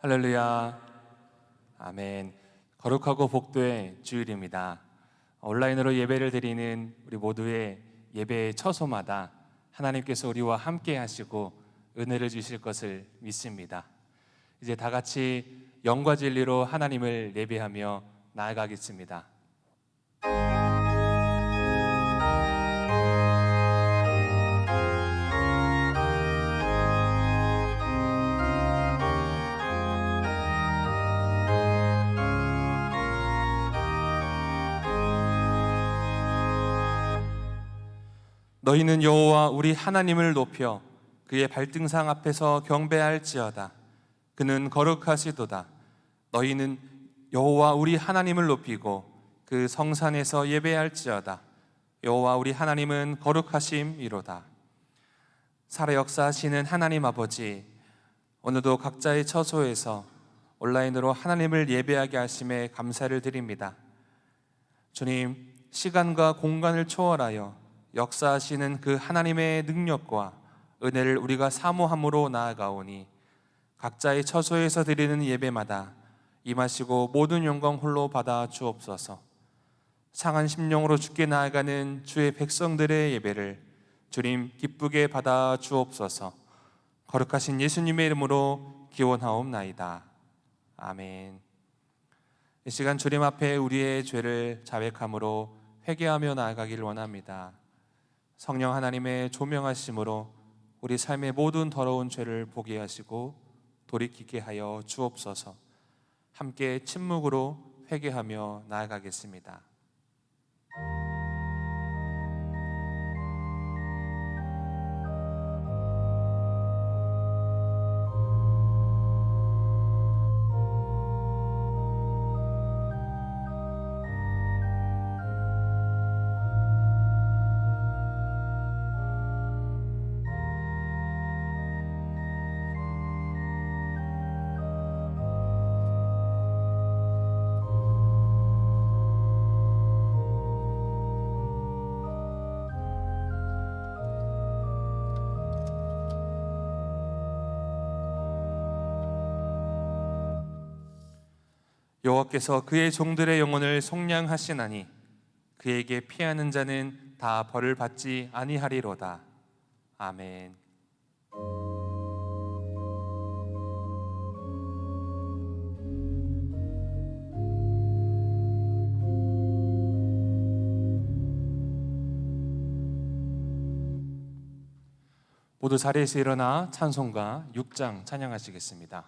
할렐루야. 아멘. 거룩하고 복된 주일입니다. 온라인으로 예배를 드리는 우리 모두의 예배의 처소마다 하나님께서 우리와 함께 하시고 은혜를 주실 것을 믿습니다. 이제 다 같이 영과 진리로 하나님을 예배하며 나아가겠습니다. 너희는 여호와 우리 하나님을 높여 그의 발등상 앞에서 경배할지어다. 그는 거룩하시도다. 너희는 여호와 우리 하나님을 높이고 그 성산에서 예배할지어다. 여호와 우리 하나님은 거룩하심이로다. 살아 역사하시는 하나님 아버지, 오늘도 각자의 처소에서 온라인으로 하나님을 예배하게 하심에 감사를 드립니다. 주님, 시간과 공간을 초월하여 역사하시는 그 하나님의 능력과 은혜를 우리가 사모함으로 나아가오니 각자의 처소에서 드리는 예배마다 임하시고 모든 영광 홀로 받아 주옵소서. 상한 심령으로 주께 나아가는 주의 백성들의 예배를 주님 기쁘게 받아 주옵소서. 거룩하신 예수님의 이름으로 기원하옵나이다. 아멘. 이 시간 주님 앞에 우리의 죄를 자백함으로 회개하며 나아가기를 원합니다. 성령 하나님의 조명하심으로 우리 삶의 모든 더러운 죄를 보게 하시고 돌이키게 하여 주옵소서. 함께 침묵으로 회개하며 나아가겠습니다. 여호와께서 그의 종들의 영혼을 속량하시나니 그에게 피하는 자는 다 벌을 받지 아니하리로다. 아멘. 모두 자리에서 일어나 찬송가 6장 찬양하시겠습니다.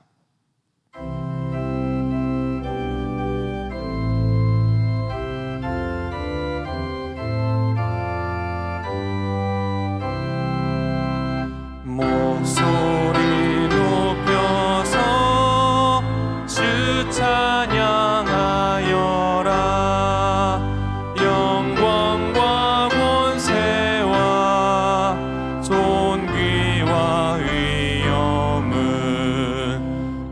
목소리 높여서 주 찬양하여라. 영광과 권세와 존귀와 위엄은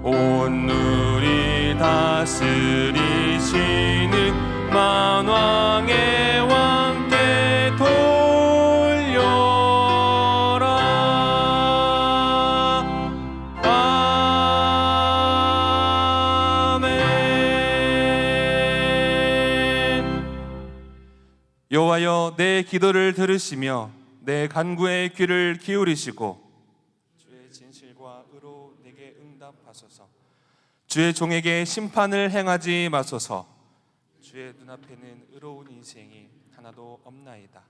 온누리 다스리시는 만왕의 왕께 여호와여, 내 기도를 들으시며 내 간구에 귀를 기울이시고 주의 진실과 의로 내게 응답하소서. 주의 종에게 심판을 행하지 마소서. 주의 눈앞에는 의로운 인생이 하나도 없나이다.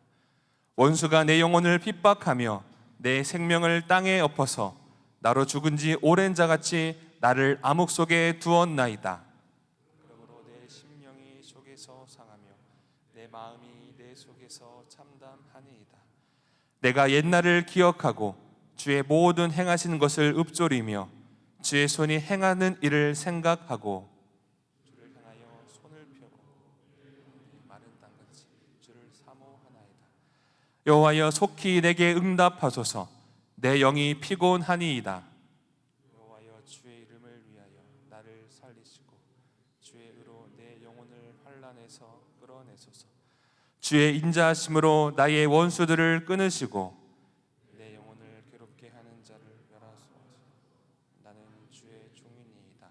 원수가 내 영혼을 핍박하며 내 생명을 땅에 엎어서 나로 죽은 지 오랜 자같이 나를 암흑 속에 두었나이다. 그러므로 내 심령이 속에서 상하며 내 마음이 내 속에서 참담하니이다. 내가 옛날을 기억하고 주의 모든 행하시는 것을 읊조리며 주의 손이 행하는 일을 생각하고 주를 향하여 손을 펴고 마른 땅같이 주를 사모하나이다. 여호와여, 속히 내게 응답하소서. 내 영이 피곤하니이다. 여호와여, 주의 이름을 위하여 나를 살리시고 주의 의로 내 영혼을 환난에서 끌어내소서. 주의 인자하심으로 나의 원수들을 끊으시고 내 영혼을 괴롭게 하는 자를 멸하소서. 나는 주의 종이니이다.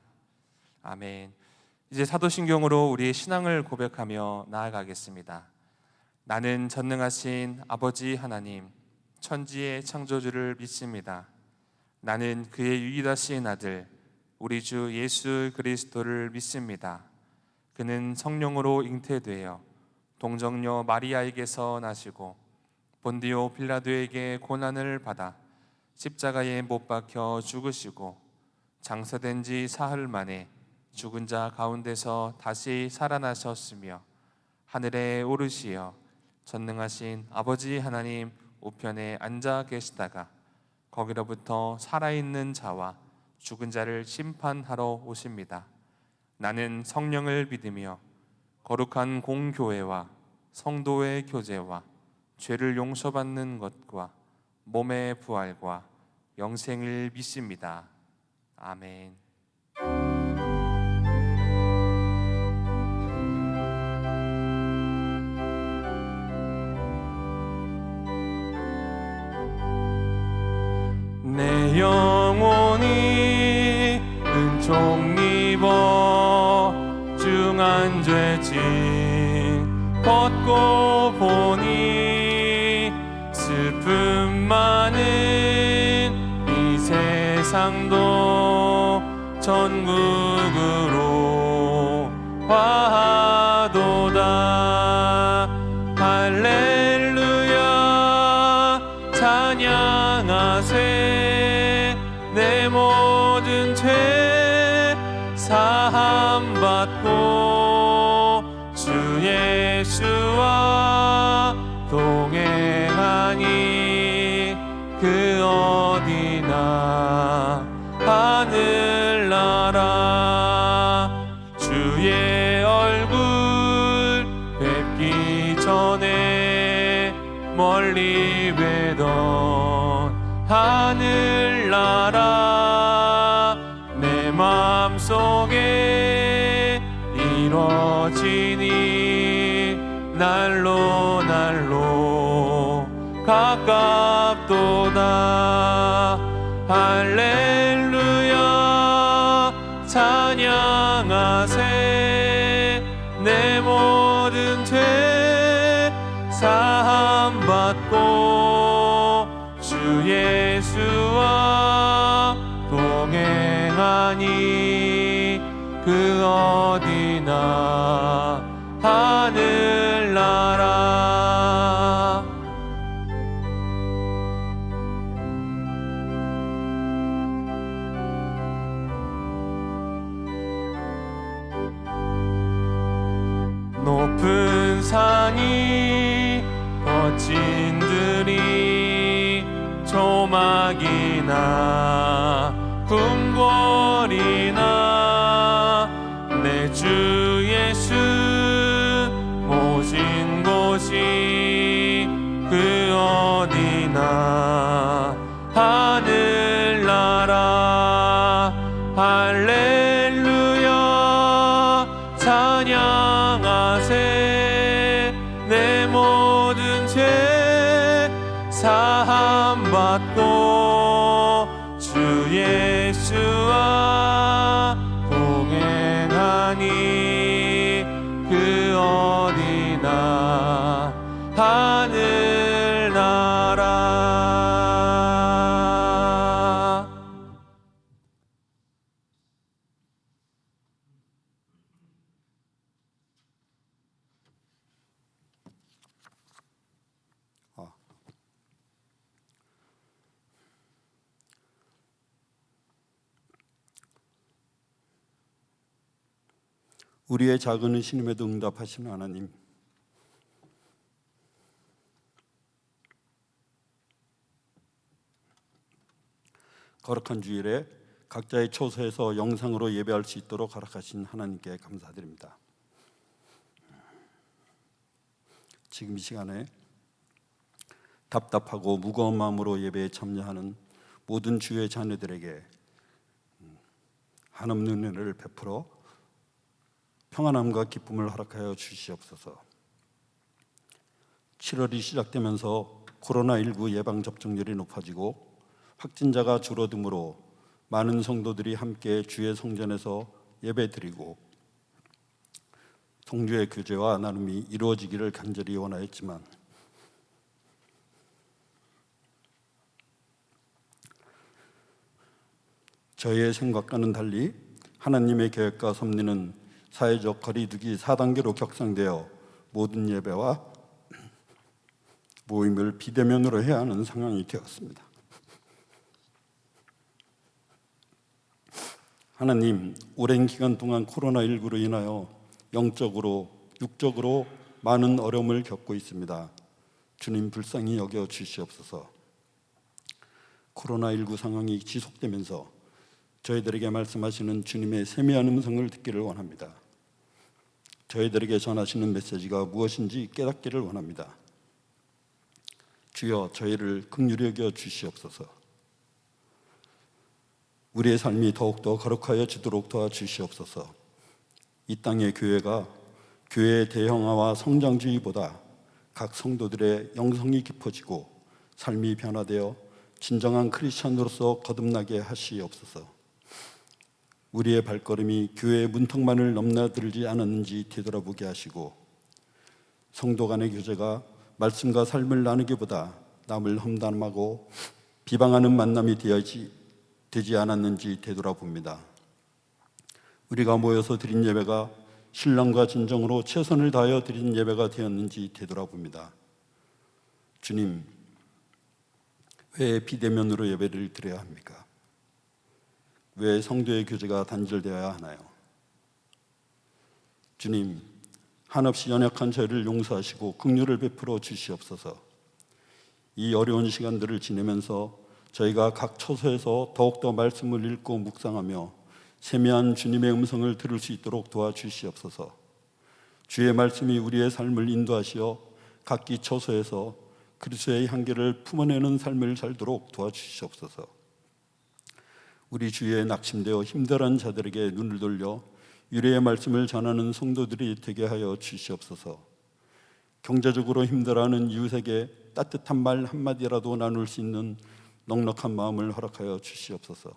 아멘. 이제 사도신경으로 우리의 신앙을 고백하며 나아가겠습니다. 나는 전능하신 아버지 하나님, 천지의 창조주를 믿습니다. 나는 그의 유일하신 아들, 우리 주 예수 그리스도를 믿습니다. 그는 성령으로 잉태되어 동정녀 마리아에게서 나시고 본디오 빌라도에게 고난을 받아 십자가에 못 박혀 죽으시고 장사된 지 사흘 만에 죽은 자 가운데서 다시 살아나셨으며 하늘에 오르시어 전능하신 아버지 하나님 우편에 앉아 계시다가 거기로부터 살아있는 자와 죽은 자를 심판하러 오십니다. 나는 성령을 믿으며 거룩한 공교회와 성도의 교제와 죄를 용서받는 것과 몸의 부활과 영생을 믿습니다. 아멘. 내 영혼이 은총 입어 중한 죄짐 벗고 보니 슬픔 많은 이 세상도 천국으로 화하도다. 할렐루야 찬양하세. 내 모든 죄 사함 받고 주 예수와 동행하니 그 어디나 하늘나라. 주의 얼굴 뵙기 전에 멀리 뵈던 하늘나라. 내 마음속에 이뤄지니 날로 날로 가깝도다. 할렐루야 찬양하세. 내 모든 죄 사함 받고 주 예수와 동행하니 그 어디나 하늘나라. 높은 산이 거친 들이 조막이나 궁궐이나 내 주 예수 모신 곳이 그 어디나 하늘나라. 할렐루야 찬양하세. 내 모든 죄 사함 받고 주 예수와 동행하니 그 어디나 하늘나라. 우리의 작은 신임에도 응답하시는 하나님, 거룩한 주일에 각자의 처소에서 영상으로 예배할 수 있도록 허락하신 하나님께 감사드립니다. 지금 이 시간에 답답하고 무거운 마음으로 예배에 참여하는 모든 주의 자녀들에게 한없는 은혜를 베풀어 평안함과 기쁨을 허락하여 주시옵소서. 7월이 시작되면서 코로나19 예방접종률이 높아지고 확진자가 줄어들므로 많은 성도들이 함께 주의 성전에서 예배드리고 성주의 교제와 나눔이 이루어지기를 간절히 원하였지만 저희의 생각과는 달리 하나님의 계획과 섭리는 사회적 거리두기 4단계로 격상되어 모든 예배와 모임을 비대면으로 해야 하는 상황이 되었습니다. 하나님, 오랜 기간 동안 코로나19로 인하여 영적으로, 육적으로 많은 어려움을 겪고 있습니다. 주님 불쌍히 여겨 주시옵소서. 코로나19 상황이 지속되면서 저희들에게 말씀하시는 주님의 세미한 음성을 듣기를 원합니다. 저희들에게 전하시는 메시지가 무엇인지 깨닫기를 원합니다. 주여, 저희를 긍휼히 여겨 주시옵소서. 우리의 삶이 더욱더 거룩하여 지도록 도와주시옵소서. 이 땅의 교회가 교회의 대형화와 성장주의보다 각 성도들의 영성이 깊어지고 삶이 변화되어 진정한 크리스찬으로서 거듭나게 하시옵소서. 우리의 발걸음이 교회의 문턱만을 넘나들지 않았는지 되돌아보게 하시고 성도 간의 교제가 말씀과 삶을 나누기보다 남을 험담하고 비방하는 만남이 되지 않았는지 되돌아봅니다. 우리가 모여서 드린 예배가 신랑과 진정으로 최선을 다하여 드린 예배가 되었는지 되돌아봅니다. 주님, 왜 비대면으로 예배를 드려야 합니까? 왜 성도의 교제가 단절되어야 하나요? 주님, 한없이 연약한 저희를 용서하시고 긍휼을 베풀어 주시옵소서. 이 어려운 시간들을 지내면서 저희가 각 처소에서 더욱더 말씀을 읽고 묵상하며 세미한 주님의 음성을 들을 수 있도록 도와주시옵소서. 주의 말씀이 우리의 삶을 인도하시어 각기 처소에서 그리스도의 향기를 품어내는 삶을 살도록 도와주시옵소서. 우리 주위에 낙심되어 힘들어한 자들에게 눈을 돌려 유래의 말씀을 전하는 성도들이 되게 하여 주시옵소서. 경제적으로 힘들어하는 이웃에게 따뜻한 말 한마디라도 나눌 수 있는 넉넉한 마음을 허락하여 주시옵소서.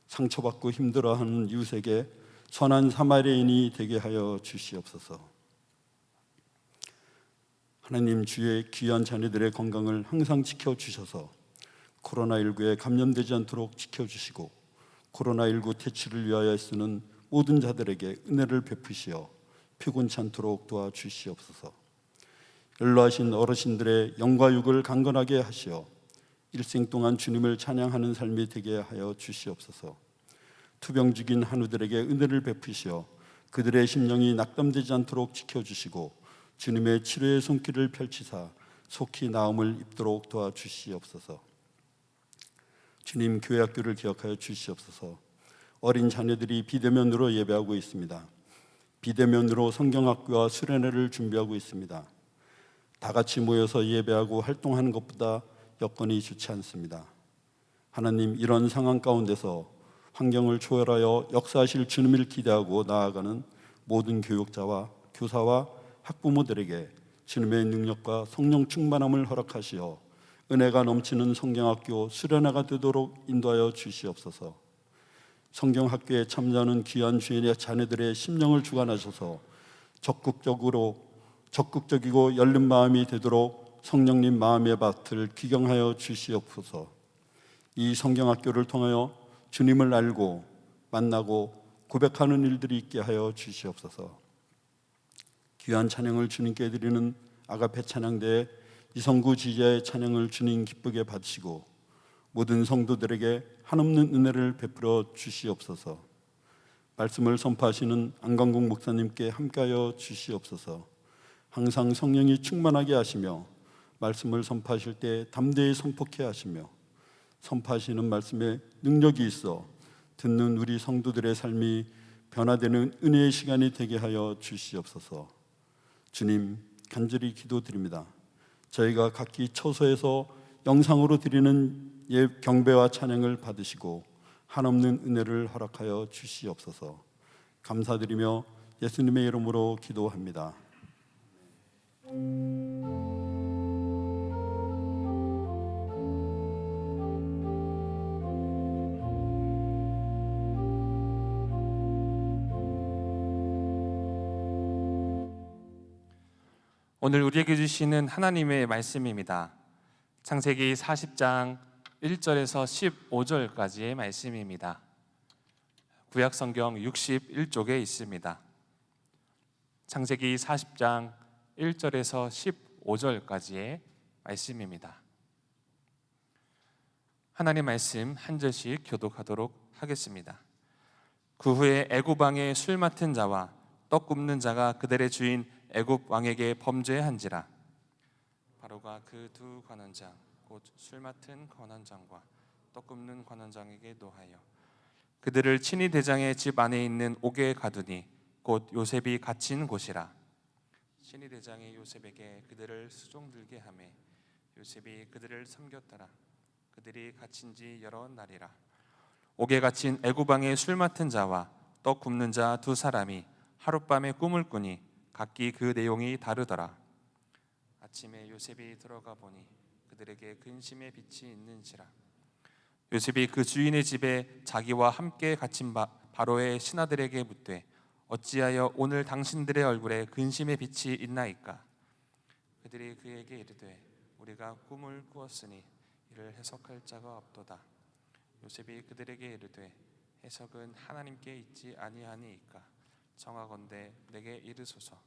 상처받고 힘들어하는 이웃에게 선한 사마리아인이 되게 하여 주시옵소서. 하나님, 주의 귀한 자녀들의 건강을 항상 지켜주셔서 코로나19에 감염되지 않도록 지켜주시고 코로나19 퇴치를 위하여 쓰는 모든 자들에게 은혜를 베푸시어 피곤치 않도록 도와주시옵소서. 연로하신 어르신들의 영과 육을 강건하게 하시어 일생 동안 주님을 찬양하는 삶이 되게 하여 주시옵소서. 투병 중인 한우들에게 은혜를 베푸시어 그들의 심령이 낙담되지 않도록 지켜주시고 주님의 치료의 손길을 펼치사 속히 나음을 입도록 도와주시옵소서. 주님, 교회 학교를 기억하여 주시옵소서. 어린 자녀들이 비대면으로 예배하고 있습니다. 비대면으로 성경학교와 수련회를 준비하고 있습니다. 다 같이 모여서 예배하고 활동하는 것보다 여건이 좋지 않습니다. 하나님, 이런 상황 가운데서 환경을 초월하여 역사하실 주님을 기대하고 나아가는 모든 교육자와 교사와 학부모들에게 주님의 능력과 성령 충만함을 허락하시어 은혜가 넘치는 성경학교 수련회가 되도록 인도하여 주시옵소서. 성경학교에 참여하는 귀한 주인의 자녀들의 심령을 주관하셔서 적극적이고 열린 마음이 되도록 성령님 마음의 밭을 귀경하여 주시옵소서. 이 성경학교를 통하여 주님을 알고 만나고 고백하는 일들이 있게 하여 주시옵소서. 귀한 찬양을 주님께 드리는 아가페 찬양대에 이성구 지휘자의 찬양을 주님 기쁘게 받으시고 모든 성도들에게 한없는 은혜를 베풀어 주시옵소서. 말씀을 선포하시는 안광국 목사님께 함께하여 주시옵소서. 항상 성령이 충만하게 하시며 말씀을 선포하실 때 담대히 선포케 하시며 선포하시는 말씀에 능력이 있어 듣는 우리 성도들의 삶이 변화되는 은혜의 시간이 되게 하여 주시옵소서. 주님, 간절히 기도드립니다. 저희가 각기 처소에서 영상으로 드리는 경배와 찬양을 받으시고 한없는 은혜를 허락하여 주시옵소서. 감사드리며 예수님의 이름으로 기도합니다. 오늘 우리에게 주시는 하나님의 말씀입니다. 창세기 40장 1절에서 15절까지의 말씀입니다. 구약 성경 61쪽에 있습니다. 창세기 40장 1절에서 15절까지의 말씀입니다. 하나님 말씀 한 절씩 교독하도록 하겠습니다. 그 후에 애굽 왕의 술 맡은 자와 떡 굽는 자가 그들의 주인 애굽 왕에게 범죄한지라. 바로가 그 두 관원장 곧 술 맡은 관원장과 떡 굽는 관원장에게 노하여 그들을 친위 대장의 집 안에 있는 옥에 가두니 곧 요셉이 갇힌 곳이라. 친위 대장이 요셉에게 그들을 수종들게 하매 요셉이 그들을 섬겼더라. 그들이 갇힌 지 여러 날이라. 옥에 갇힌 애굽 왕의 술 맡은 자와 떡 굽는 자 두 사람이 하룻밤에 꿈을 꾸니 각기 그 내용이 다르더라. 아침에 요셉이 들어가 보니 그들에게 근심의 빛이 있는지라. 요셉이 그 주인의 집에 자기와 함께 갇힌 바로의 신하들에게 묻되 어찌하여 오늘 당신들의 얼굴에 근심의 빛이 있나이까? 그들이 그에게 이르되 우리가 꿈을 꾸었으니 이를 해석할 자가 없도다. 요셉이 그들에게 이르되 해석은 하나님께 있지 아니하니이까? 청하건대 내게 이르소서.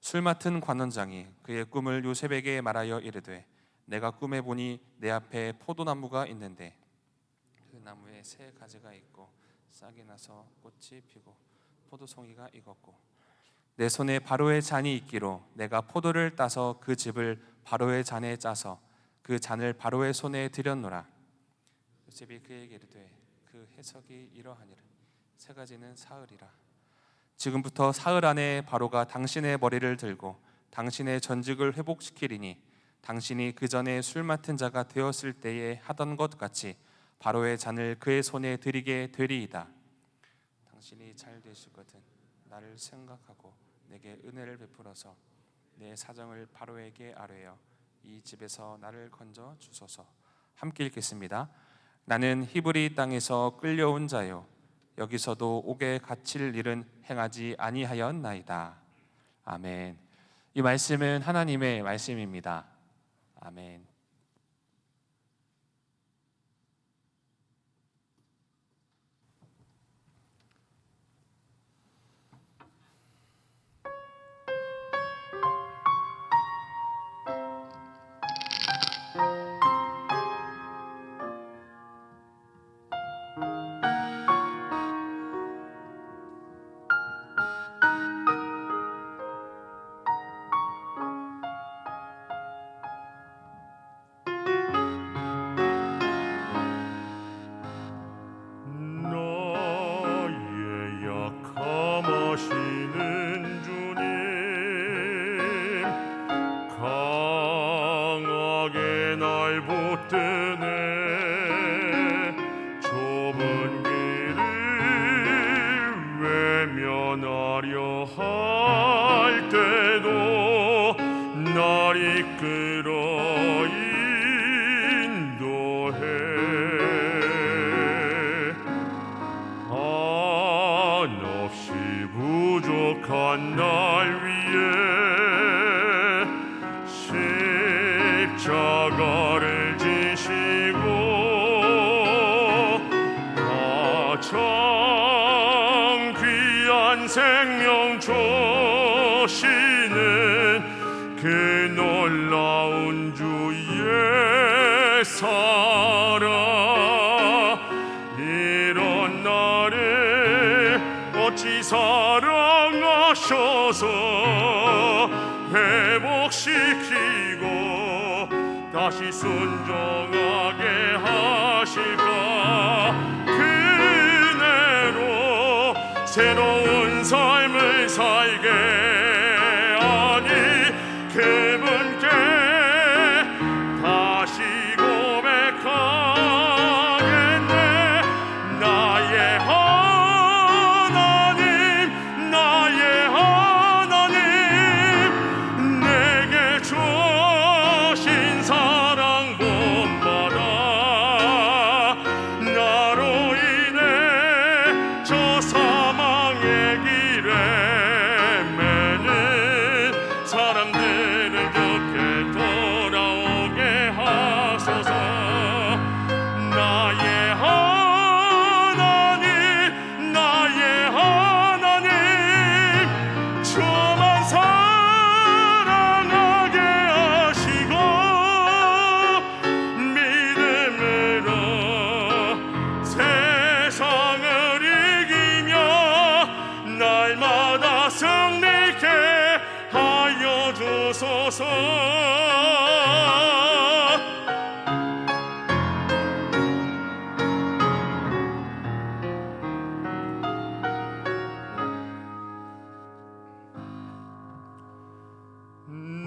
술 맡은 관원장이 그의 꿈을 요셉에게 말하여 이르되 내가 꿈에 보니 내 앞에 포도나무가 있는데 그 나무에 새 가지가 있고 싹이 나서 꽃이 피고 포도송이가 익었고 내 손에 바로의 잔이 있기로 내가 포도를 따서 그 즙을 바로의 잔에 짜서 그 잔을 바로의 손에 들였노라. 요셉이 그에게 이르되 그 해석이 이러하니라. 세 가지는 사흘이라. 지금부터 사흘 안에 바로가 당신의 머리를 들고 당신의 전직을 회복시키리니 당신이 그 전에 술 맡은 자가 되었을 때에 하던 것 같이 바로의 잔을 그의 손에 드리게 되리이다. 당신이 잘 되시거든 나를 생각하고 내게 은혜를 베풀어서 내 사정을 바로에게 아뢰어 이 집에서 나를 건져 주소서. 함께 읽겠습니다. 나는 히브리 땅에서 끌려온 자요 여기서도 옥에 갇힐 일은 행하지 아니하였나이다. 아멘. 이 말씀은 하나님의 말씀입니다. 아멘. 나의 약함하시는 주님 강하게 날 붙드네 좁은 길을 외면하려 할 때도 날 이끌어 인도해 한없이 부족한 날 위해 십자가를 지시고 가장 귀한 생명 주시는 그 놀라운 주의 사랑 이런 나를 어찌 사랑하셔서 회복시키고 다시 순종하게 하실까? 그대로 새로운 삶을 살게 하니 그분께 다시 고백하겠네. 나의 하나님 나의 하나님 내게 주신 사랑 본받아 나로 인해 저 사망의 길에 승리케 하여 주소서.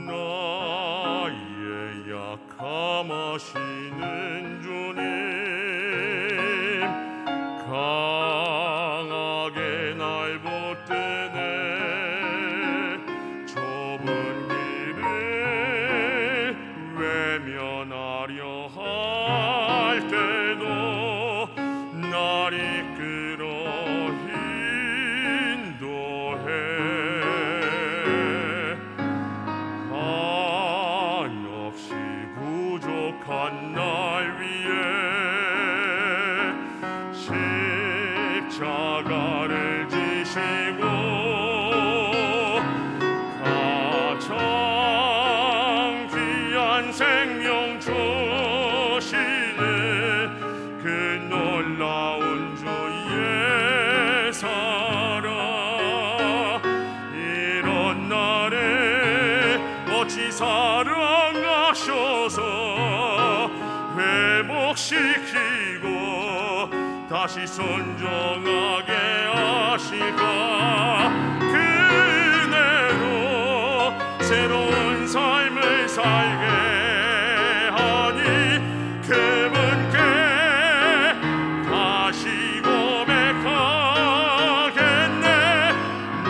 나의 약함하시는 주님, 강하게 날 붙드네. 좁은 길을 외면하려 할 때도 날 이끌어 인도해. 한없이 부족한 날 위해 십자가를 지시고 가장 귀한 생명 주시는 그 놀라운 주의 사랑, 이런 날에 어찌 사랑하셔서 회복시키고 다시 순종하게 하실까. 그대로 새로운 삶을 살게 하니 그분께 다시 고백하겠네.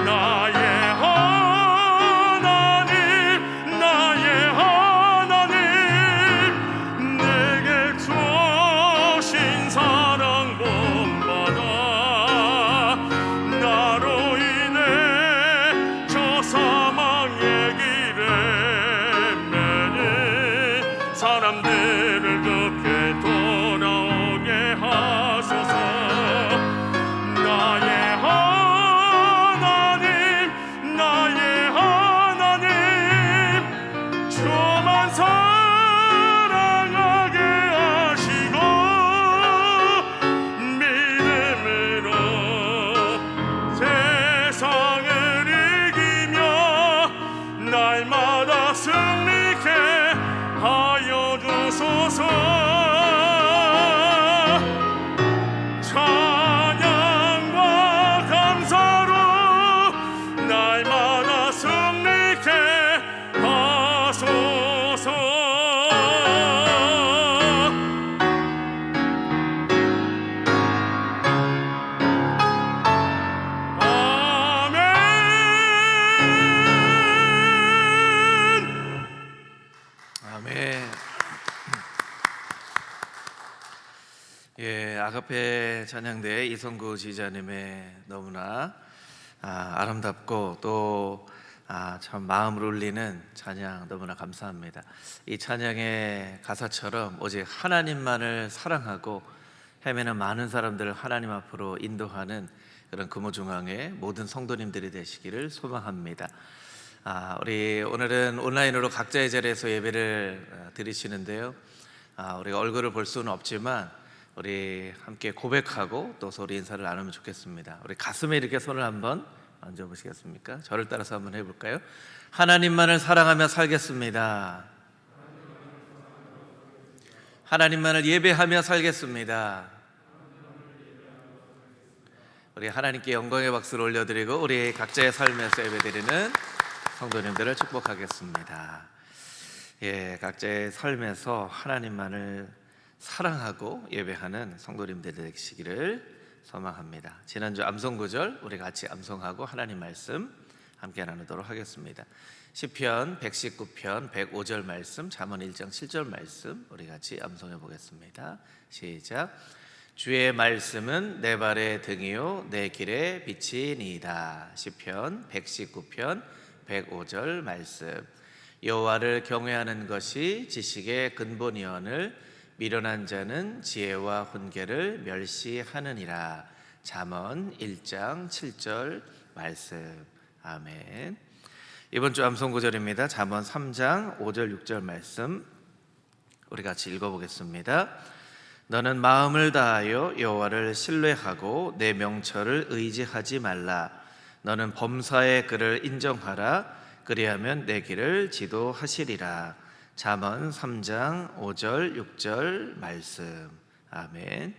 나의 하나님, 나의 하나님, 내게 주신 사랑 본받아 나로 인해 저 사망의 길에 매는 사람들을 듣게 돌아오게 하소서. 나의 하나님, 나의 하나님, 저만 사랑하게 하시고 믿음으로 세상을 이기며 날마다 승리케 하여 주소서. 찬양과 감사로 날마다 승리케 하소서. 아멘. 예, 아가페 찬양대 이성구 지휘자님의 너무나 아름답고 또 참 마음을 울리는 찬양 너무나 감사합니다. 이 찬양의 가사처럼 오직 하나님만을 사랑하고 헤매는 많은 사람들을 하나님 앞으로 인도하는 그런 금호중앙의 모든 성도님들이 되시기를 소망합니다. 우리 오늘은 온라인으로 각자의 자리에서 예배를 드리시는데요. 우리가 얼굴을 볼 수는 없지만 우리 함께 고백하고 또 서로 인사를 나누면 좋겠습니다. 우리 가슴에 이렇게 손을 한번 얹어보시겠습니까? 저를 따라서 한번 해볼까요? 하나님만을 사랑하며 살겠습니다. 하나님만을 예배하며 살겠습니다. 우리 하나님께 영광의 박수를 올려드리고 우리 각자의 삶에서 예배드리는 성도님들을 축복하겠습니다. 예, 각자의 삶에서 하나님만을 사랑하고 예배하는 성도님들 되시기를 소망합니다. 지난주 암송구절 우리 같이 암송하고 하나님 말씀 함께 나누도록 하겠습니다. 시편 119편 105절 말씀, 잠언 1장 7절 말씀 우리 같이 암송해 보겠습니다. 시작. 주의 말씀은 내 발의 등이요 내 길의 빛이니이다. 시편 119편 105절 말씀. 여호와를 경외하는 것이 지식의 근본이오늘 미련한 자는 지혜와 훈계를 멸시하느니라. 잠언 1장 7절 말씀. 아멘. 이번 주 암송구절입니다. 잠언 3장 5절 6절 말씀 우리 같이 읽어보겠습니다. 너는 마음을 다하여 여호와를 신뢰하고 내 명철을 의지하지 말라. 너는 범사의 그를 인정하라. 그리하면 내 길을 지도하시리라. 잠언 3장 5절 6절 말씀. 아멘.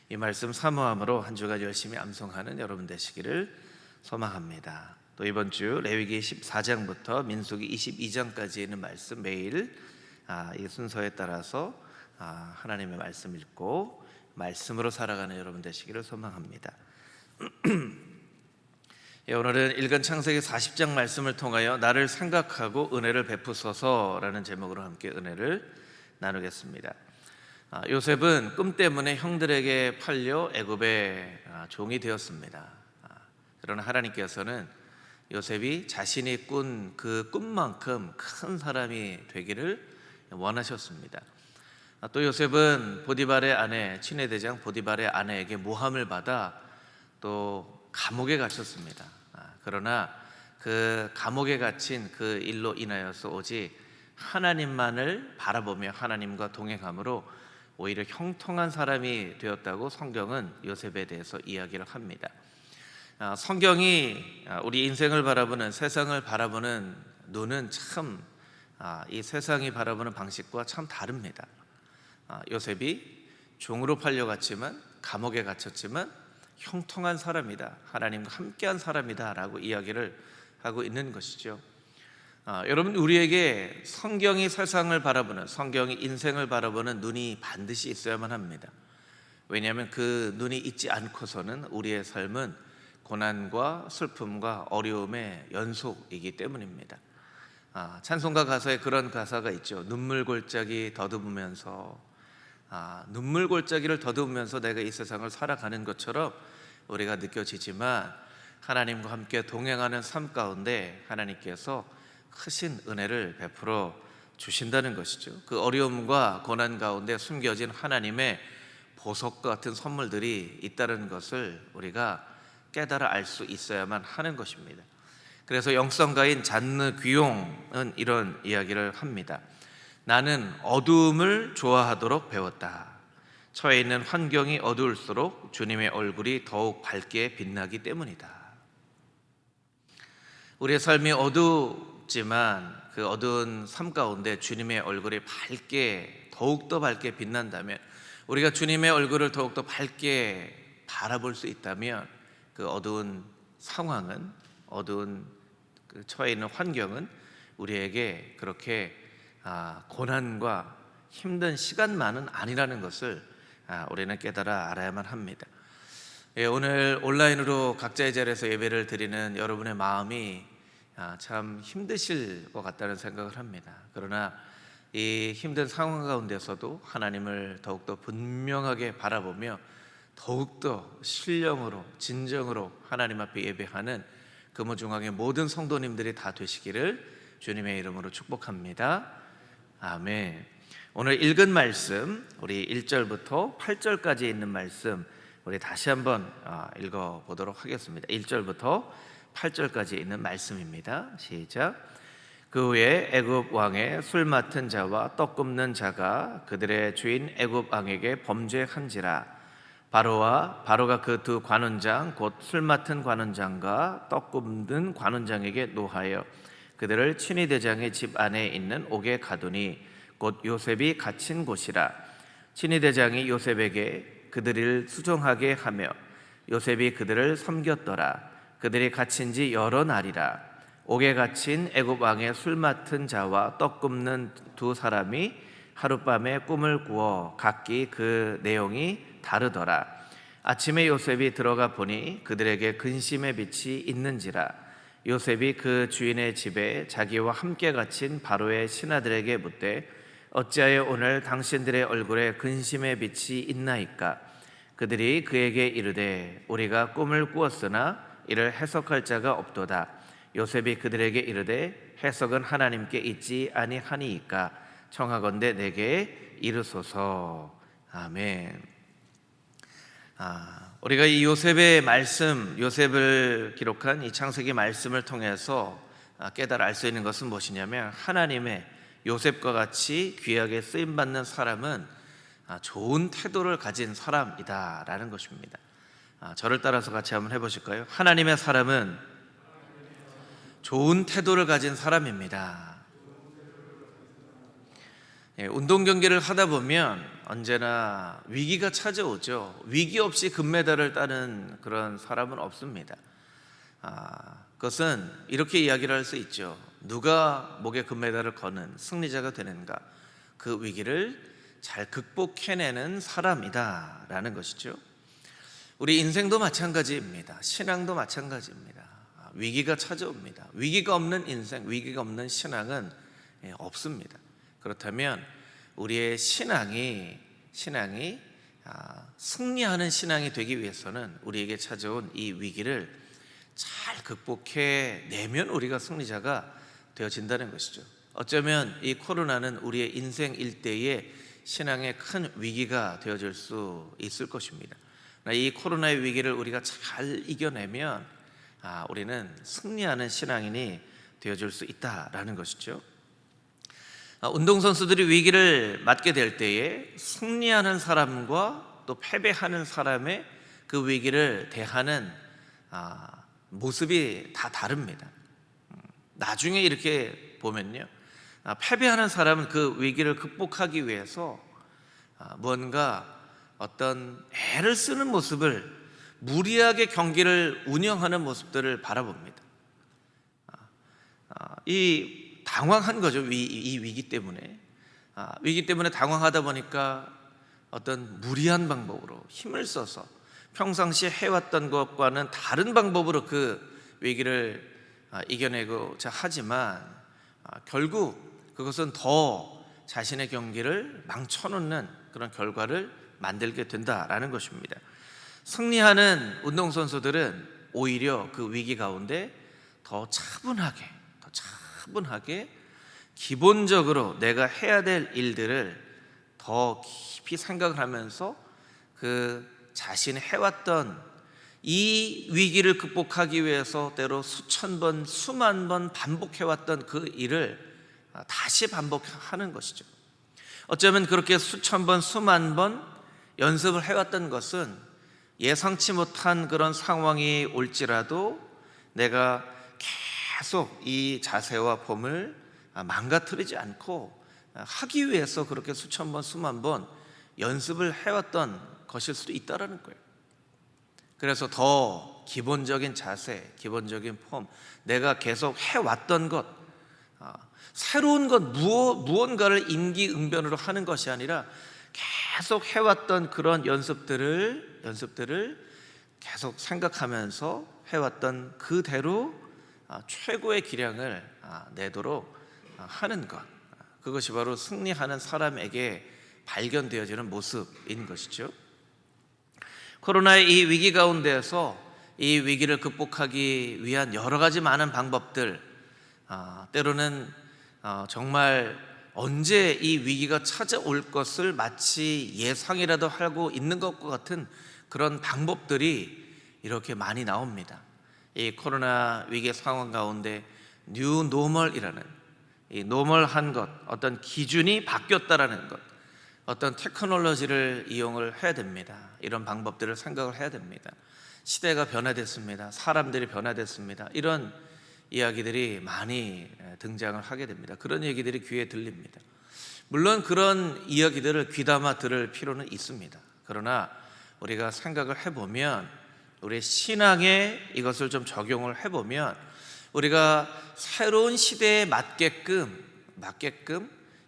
이 말씀 사모함으로 한 주간 열심히 암송하는 여러분 되시기를 소망합니다. 또 이번 주 레위기 14장부터 민수기 22장까지 있는 말씀 매일 이 순서에 따라서 하나님의 말씀 읽고 말씀으로 살아가는 여러분 되시기를 소망합니다. 오늘은 읽은 창세기 40장 말씀을 통하여 나를 생각하고 은혜를 베푸소서라는 제목으로 함께 은혜를 나누겠습니다. 요셉은 꿈 때문에 형들에게 팔려 애굽의 종이 되었습니다. 그러나 하나님께서는 요셉이 자신이 꾼 그 꿈만큼 큰 사람이 되기를 원하셨습니다. 또 요셉은 보디발의 아내, 친위 대장 보디발의 아내에게 모함을 받아 또 감옥에 갇혔습니다. 그러나 그 감옥에 갇힌 그 일로 인하여서 오직 하나님만을 바라보며 하나님과 동행함으로 오히려 형통한 사람이 되었다고 성경은 요셉에 대해서 이야기를 합니다. 성경이 우리 인생을 바라보는, 세상을 바라보는 눈은 참 이 세상이 바라보는 방식과 참 다릅니다. 요셉이 종으로 팔려갔지만, 감옥에 갇혔지만 형통한 사람이다, 하나님과 함께한 사람이다 라고 이야기를 하고 있는 것이죠. 여러분, 우리에게 성경이 세상을 바라보는, 성경이 인생을 바라보는 눈이 반드시 있어야만 합니다. 왜냐하면 그 눈이 있지 않고서는 우리의 삶은 고난과 슬픔과 어려움의 연속이기 때문입니다. 찬송가 가사에 그런 가사가 있죠. 눈물 골짜기 더듬으면서, 눈물 골짜기를 더듬으면서 내가 이 세상을 살아가는 것처럼 우리가 느껴지지만 하나님과 함께 동행하는 삶 가운데 하나님께서 크신 은혜를 베풀어 주신다는 것이죠. 그 어려움과 고난 가운데 숨겨진 하나님의 보석과 같은 선물들이 있다는 것을 우리가 깨달아 알 수 있어야만 하는 것입니다. 그래서 영성가인 잔느 귀용은 이런 이야기를 합니다. 나는 어두움을 좋아하도록 배웠다. 처해 있는 환경이 어두울수록 주님의 얼굴이 더욱 밝게 빛나기 때문이다. 우리의 삶이 어두웠지만 그 어두운 삶 가운데 주님의 얼굴이 더욱더 밝게 빛난다면, 우리가 주님의 얼굴을 더욱더 밝게 바라볼 수 있다면 그 어두운 상황은, 어두운 그 처해 있는 환경은 우리에게 그렇게 고난과 힘든 시간만은 아니라는 것을 우리는 깨달아 알아야만 합니다. 오늘 온라인으로 각자의 자리에서 예배를 드리는 여러분의 마음이 참 힘드실 것 같다는 생각을 합니다. 그러나 이 힘든 상황 가운데서도 하나님을 더욱더 분명하게 바라보며 더욱더 신령으로, 진정으로 하나님 앞에 예배하는 금호중앙의 모든 성도님들이 다 되시기를 주님의 이름으로 축복합니다. 아멘. 오늘 읽은 말씀, 우리 1절부터 8절까지 있는 말씀 우리 다시 한번 읽어보도록 하겠습니다. 1절부터 8절까지 있는 말씀입니다. 시작. 그 후에 애굽 왕의 술 맡은 자와 떡 굽는 자가 그들의 주인 애굽 왕에게 범죄한지라. 바로가 그 두 관원장 곧 술 맡은 관원장과 떡 굽는 관원장에게 노하여 그들을 친위 대장의 집 안에 있는 옥에 가두니 곧 요셉이 갇힌 곳이라. 친위 대장이 요셉에게 그들을 수종하게 하며 요셉이 그들을 섬겼더라. 그들이 갇힌 지 여러 날이라. 옥에 갇힌 애굽 왕의 술 맡은 자와 떡 굽는 두 사람이 하룻밤에 꿈을 꾸어 각기 그 내용이 다르더라. 아침에 요셉이 들어가 보니 그들에게 근심의 빛이 있는지라. 요셉이 그 주인의 집에 자기와 함께 갇힌 바로의 신하들에게 묻되 어찌하여 오늘 당신들의 얼굴에 근심의 빛이 있나이까? 그들이 그에게 이르되 우리가 꿈을 꾸었으나 이를 해석할 자가 없도다. 요셉이 그들에게 이르되 해석은 하나님께 있지 아니하니이까 청하건대 내게 이르소서. 아멘. 우리가 이 요셉의 말씀, 요셉을 기록한 이 창세기 말씀을 통해서 깨달아 알 수 있는 것은 무엇이냐면, 하나님의 요셉과 같이 귀하게 쓰임받는 사람은 좋은 태도를 가진 사람이다 라는 것입니다. 저를 따라서 같이 한번 해보실까요? 하나님의 사람은 좋은 태도를 가진 사람입니다. 운동 경기를 하다 보면 언제나 위기가 찾아오죠. 위기 없이 금메달을 따는 그런 사람은 없습니다. 그것은 이렇게 이야기를 할 수 있죠. 누가 목에 금메달을 거는 승리자가 되는가? 그 위기를 잘 극복해내는 사람이다 라는 것이죠. 우리 인생도 마찬가지입니다. 신앙도 마찬가지입니다. 위기가 찾아옵니다. 위기가 없는 인생, 위기가 없는 신앙은 없습니다. 그렇다면 우리의 신앙이 승리하는 신앙이 되기 위해서는 우리에게 찾아온 이 위기를 잘 극복해 내면 우리가 승리자가 되어진다는 것이죠. 어쩌면 이 코로나는 우리의 인생 일대의 신앙의 큰 위기가 되어질 수 있을 것입니다. 이 코로나의 위기를 우리가 잘 이겨내면 우리는 승리하는 신앙인이 되어줄 수 있다라는 것이죠. 운동선수들이 위기를 맞게 될 때에 승리하는 사람과 또 패배하는 사람의 그 위기를 대하는 모습이 다 다릅니다. 나중에 이렇게 보면요, 패배하는 사람은 그 위기를 극복하기 위해서 무언가 어떤 애를 쓰는 모습을, 무리하게 경기를 운영하는 모습들을 바라봅니다. 이 당황한 거죠. 이 위기 때문에. 위기 때문에 당황하다 보니까 어떤 무리한 방법으로 힘을 써서 평상시에 해왔던 것과는 다른 방법으로 그 위기를 이겨내고자 하지만 결국 그것은 더 자신의 경기를 망쳐놓는 그런 결과를 만들게 된다라는 것입니다. 승리하는 운동선수들은 오히려 그 위기 가운데 더 차분하게 기본적으로 내가 해야 될 일들을 더 깊이 생각을 하면서 그 자신이 해왔던 이 위기를 극복하기 위해서 때로 수천 번, 수만 번 반복해왔던 그 일을 다시 반복하는 것이죠. 어쩌면 그렇게 수천 번, 수만 번 연습을 해왔던 것은 예상치 못한 그런 상황이 올지라도 내가 계속 이 자세와 폼을 망가뜨리지 않고 하기 위해서 그렇게 수천 번, 수만 번 연습을 해왔던 것일 수도 있다는 거예요. 그래서 더 기본적인 자세, 기본적인 폼, 내가 계속 해왔던 것, 새로운 것 무언가를 임기응변으로 하는 것이 아니라 계속 해왔던 그런 연습들을 계속 생각하면서 해왔던 그대로 최고의 기량을 내도록 하는 것, 그것이 바로 승리하는 사람에게 발견되어지는 모습인 것이죠. 코로나의 이 위기 가운데에서 이 위기를 극복하기 위한 여러 가지 많은 방법들, 때로는 정말 언제 이 위기가 찾아올 것을 마치 예상이라도 하고 있는 것과 같은 그런 방법들이 이렇게 많이 나옵니다. 이 코로나 위기 상황 가운데 뉴 노멀이라는 이 노멀한 것, 어떤 기준이 바뀌었다라는 것, 어떤 테크놀로지를 이용을 해야 됩니다. 이런 방법들을 생각을 해야 됩니다. 시대가 변화됐습니다. 사람들이 변화됐습니다. 이런 이야기들이 많이 등장을 하게 됩니다. 그런 얘기들이 귀에 들립니다. 물론 그런 이야기들을 귀담아 들을 필요는 있습니다. 그러나 우리가 생각을 해보면, 우리 신앙에 이것을 좀 적용을 해보면, 우리가 새로운 시대에 맞게끔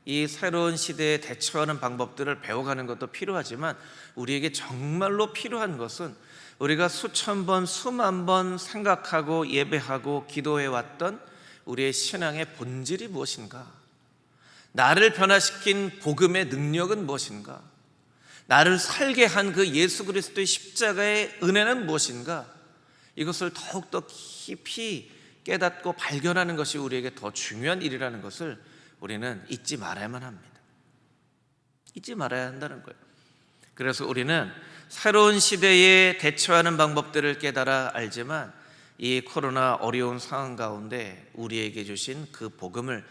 이 새로운 시대에 대처하는 방법들을 배워가는 것도 필요하지만, 우리에게 정말로 필요한 것은 우리가 수천 번, 수만 번 생각하고 예배하고 기도해왔던 우리의 신앙의 본질이 무엇인가? 나를 변화시킨 복음의 능력은 무엇인가? 나를 살게 한 그 예수 그리스도의 십자가의 은혜는 무엇인가? 이것을 더욱더 깊이 깨닫고 발견하는 것이 우리에게 더 중요한 일이라는 것을 우리는 잊지 말아야만 합니다. 잊지 말아야 한다는 거예요. 그래서 우리는 새로운 시대에 대처하는 방법들을 깨달아 알지만, 이 코로나 어려운 상황 가운데 우리에게 주신 그 복음을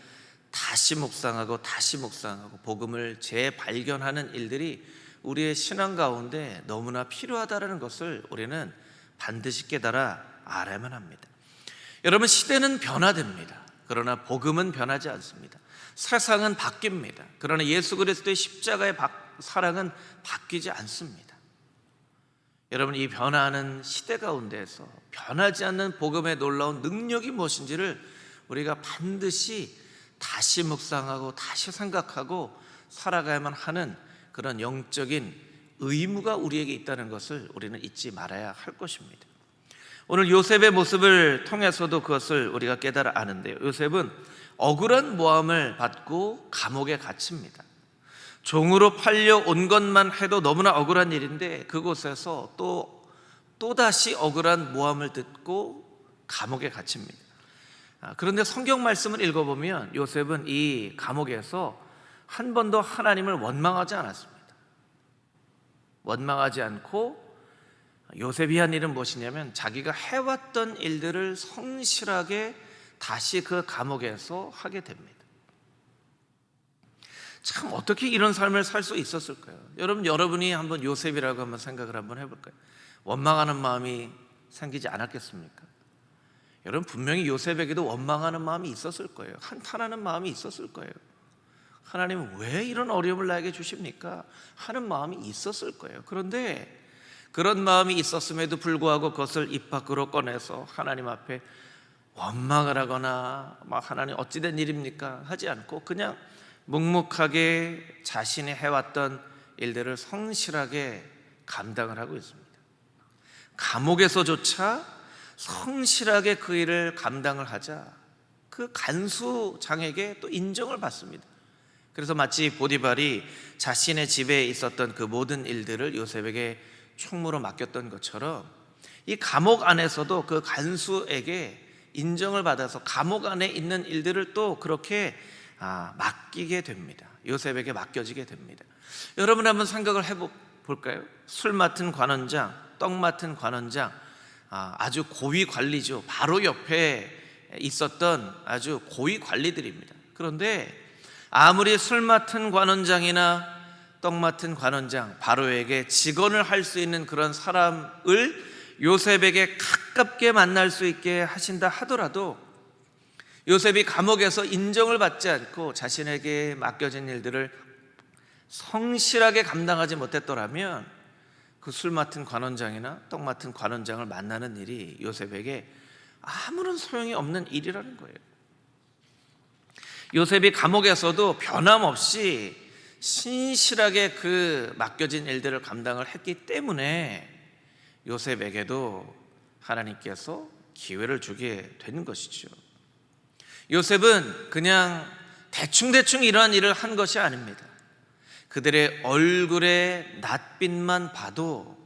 다시 묵상하고 복음을 재발견하는 일들이 우리의 신앙 가운데 너무나 필요하다는 것을 우리는 반드시 깨달아 알아야만 합니다. 여러분, 시대는 변화됩니다. 그러나 복음은 변하지 않습니다. 세상은 바뀝니다. 그러나 예수 그리스도의 십자가의 사랑은 바뀌지 않습니다. 여러분, 이 변화하는 시대 가운데에서 변하지 않는 복음의 놀라운 능력이 무엇인지를 우리가 반드시 다시 묵상하고 다시 생각하고 살아가야만 하는 그런 영적인 의무가 우리에게 있다는 것을 우리는 잊지 말아야 할 것입니다. 오늘 요셉의 모습을 통해서도 그것을 우리가 깨달아 아는데요, 요셉은 억울한 모함을 받고 감옥에 갇힙니다. 종으로 팔려온 것만 해도 너무나 억울한 일인데 그곳에서 또다시 억울한 모함을 듣고 감옥에 갇힙니다. 그런데 성경 말씀을 읽어보면 요셉은 이 감옥에서 한 번도 하나님을 원망하지 않았습니다. 원망하지 않고 요셉이 한 일은 무엇이냐면 자기가 해왔던 일들을 성실하게 다시 그 감옥에서 하게 됩니다. 참, 어떻게 이런 삶을 살 수 있었을까요? 여러분이 한번 요셉이라고 한번 생각을 한번 해볼까요? 원망하는 마음이 생기지 않았겠습니까? 여러분, 분명히 요셉에게도 원망하는 마음이 있었을 거예요. 한탄하는 마음이 있었을 거예요. 하나님은 왜 이런 어려움을 나에게 주십니까? 하는 마음이 있었을 거예요. 그런데 그런 마음이 있었음에도 불구하고 그것을 입 밖으로 꺼내서 하나님 앞에 원망을 하거나 하나님 어찌된 일입니까? 하지 않고 그냥 묵묵하게 자신이 해왔던 일들을 성실하게 감당을 하고 있습니다. 감옥에서조차 성실하게 그 일을 감당을 하자 그 간수장에게 또 인정을 받습니다. 그래서 마치 보디발이 자신의 집에 있었던 그 모든 일들을 요셉에게 총무로 맡겼던 것처럼 이 감옥 안에서도 그 간수에게 인정을 받아서 감옥 안에 있는 일들을 또 그렇게 맡기게 됩니다. 요셉에게 맡겨지게 됩니다. 여러분, 한번 생각을 해볼까요? 술 맡은 관원장, 떡 맡은 관원장, 아주 고위 관리죠. 바로 옆에 있었던 아주 고위 관리들입니다. 그런데 아무리 술 맡은 관원장이나 떡 맡은 관원장, 바로에게 직언을 할 수 있는 그런 사람을 요셉에게 가깝게 만날 수 있게 하신다 하더라도 요셉이 감옥에서 인정을 받지 않고 자신에게 맡겨진 일들을 성실하게 감당하지 못했더라면 그 술 맡은 관원장이나 떡 맡은 관원장을 만나는 일이 요셉에게 아무런 소용이 없는 일이라는 거예요. 요셉이 감옥에서도 변함없이 신실하게 그 맡겨진 일들을 감당을 했기 때문에 요셉에게도 하나님께서 기회를 주게 된 것이죠. 요셉은 그냥 대충 이러한 일을 한 것이 아닙니다. 그들의 얼굴의 낯빛만 봐도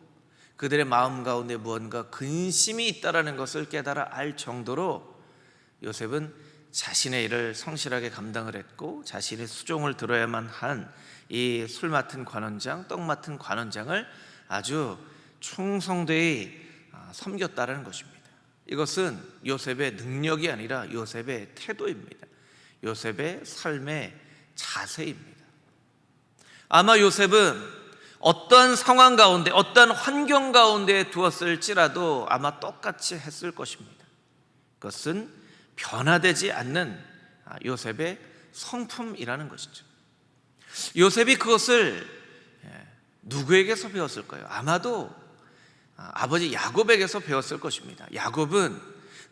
그들의 마음 가운데 무언가 근심이 있다라는 것을 깨달아 알 정도로 요셉은 자신의 일을 성실하게 감당을 했고 자신의 수종을 들어야만 한 이 술 맡은 관원장, 떡 맡은 관원장을 아주 충성되이 섬겼다라는 것입니다. 이것은 요셉의 능력이 아니라 요셉의 태도입니다. 요셉의 삶의 자세입니다. 아마 요셉은 어떠한 상황 가운데, 어떠한 환경 가운데 두었을지라도 아마 똑같이 했을 것입니다. 그것은 변화되지 않는 요셉의 성품이라는 것이죠. 요셉이 그것을 누구에게서 배웠을까요? 아마도 아버지 야곱에게서 배웠을 것입니다. 야곱은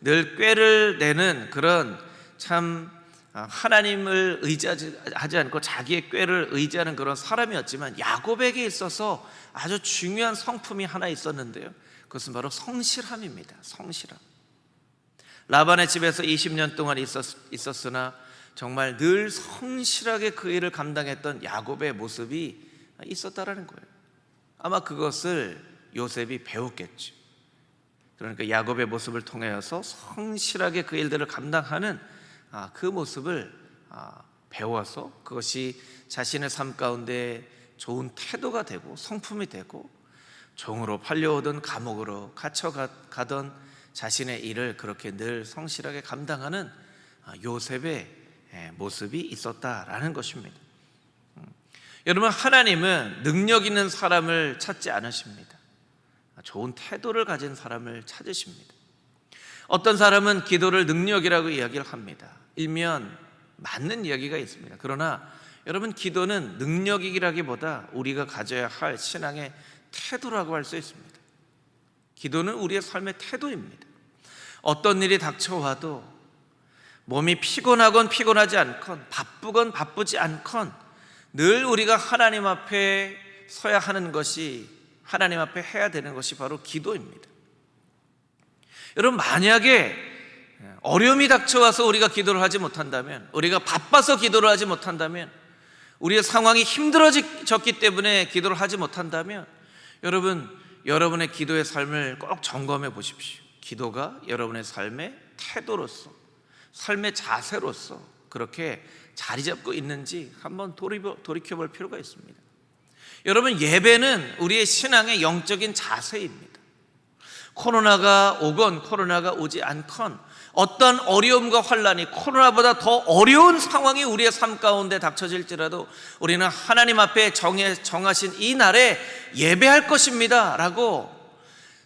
늘 꾀를 내는 그런 참 하나님을 의지하지 않고 자기의 꾀를 의지하는 그런 사람이었지만 야곱에게 있어서 아주 중요한 성품이 하나 있었는데요, 그것은 바로 성실함입니다. 성실함. 라반의 집에서 20년 동안 있었으나 정말 늘 성실하게 그 일을 감당했던 야곱의 모습이 있었다라는 거예요. 아마 그것을 요셉이 배웠겠죠. 그러니까 야곱의 모습을 통해서 성실하게 그 일들을 감당하는 그 모습을 배워서 그것이 자신의 삶 가운데 좋은 태도가 되고 성품이 되고 종으로 팔려오던 감옥으로 갇혀가던 자신의 일을 그렇게 늘 성실하게 감당하는 요셉의 모습이 있었다라는 것입니다. 여러분, 하나님은 능력 있는 사람을 찾지 않으십니다. 좋은 태도를 가진 사람을 찾으십니다. 어떤 사람은 기도를 능력이라고 이야기를 합니다. 일면 맞는 이야기가 있습니다. 그러나 여러분, 기도는 능력이라기보다 우리가 가져야 할 신앙의 태도라고 할 수 있습니다. 기도는 우리의 삶의 태도입니다. 어떤 일이 닥쳐와도 몸이 피곤하건 피곤하지 않건, 바쁘건 바쁘지 않건 늘 우리가 하나님 앞에 서야 하는 것이, 하나님 앞에 해야 되는 것이 바로 기도입니다. 여러분, 만약에 어려움이 닥쳐와서 우리가 기도를 하지 못한다면, 우리가 바빠서 기도를 하지 못한다면, 우리의 상황이 힘들어졌기 때문에 기도를 하지 못한다면, 여러분의 기도의 삶을 꼭 점검해 보십시오. 기도가 여러분의 삶의 태도로서, 삶의 자세로서 그렇게 자리 잡고 있는지 한번 돌이켜 볼 필요가 있습니다. 여러분, 예배는 우리의 신앙의 영적인 자세입니다. 코로나가 오건 코로나가 오지 않건, 어떤 어려움과 환란이 코로나보다 더 어려운 상황이 우리의 삶 가운데 닥쳐질지라도 우리는 하나님 앞에 정하신 이 날에 예배할 것입니다 라고,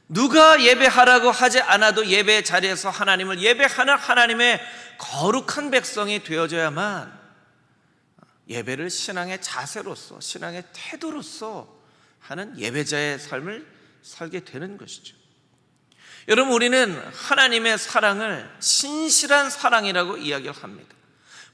누가 예배하라고 하지 않아도 예배 자리에서 하나님을 예배하는 하나님의 거룩한 백성이 되어져야만 예배를 신앙의 자세로서, 신앙의 태도로서 하는 예배자의 삶을 살게 되는 것이죠. 여러분, 우리는 하나님의 사랑을 신실한 사랑이라고 이야기를 합니다.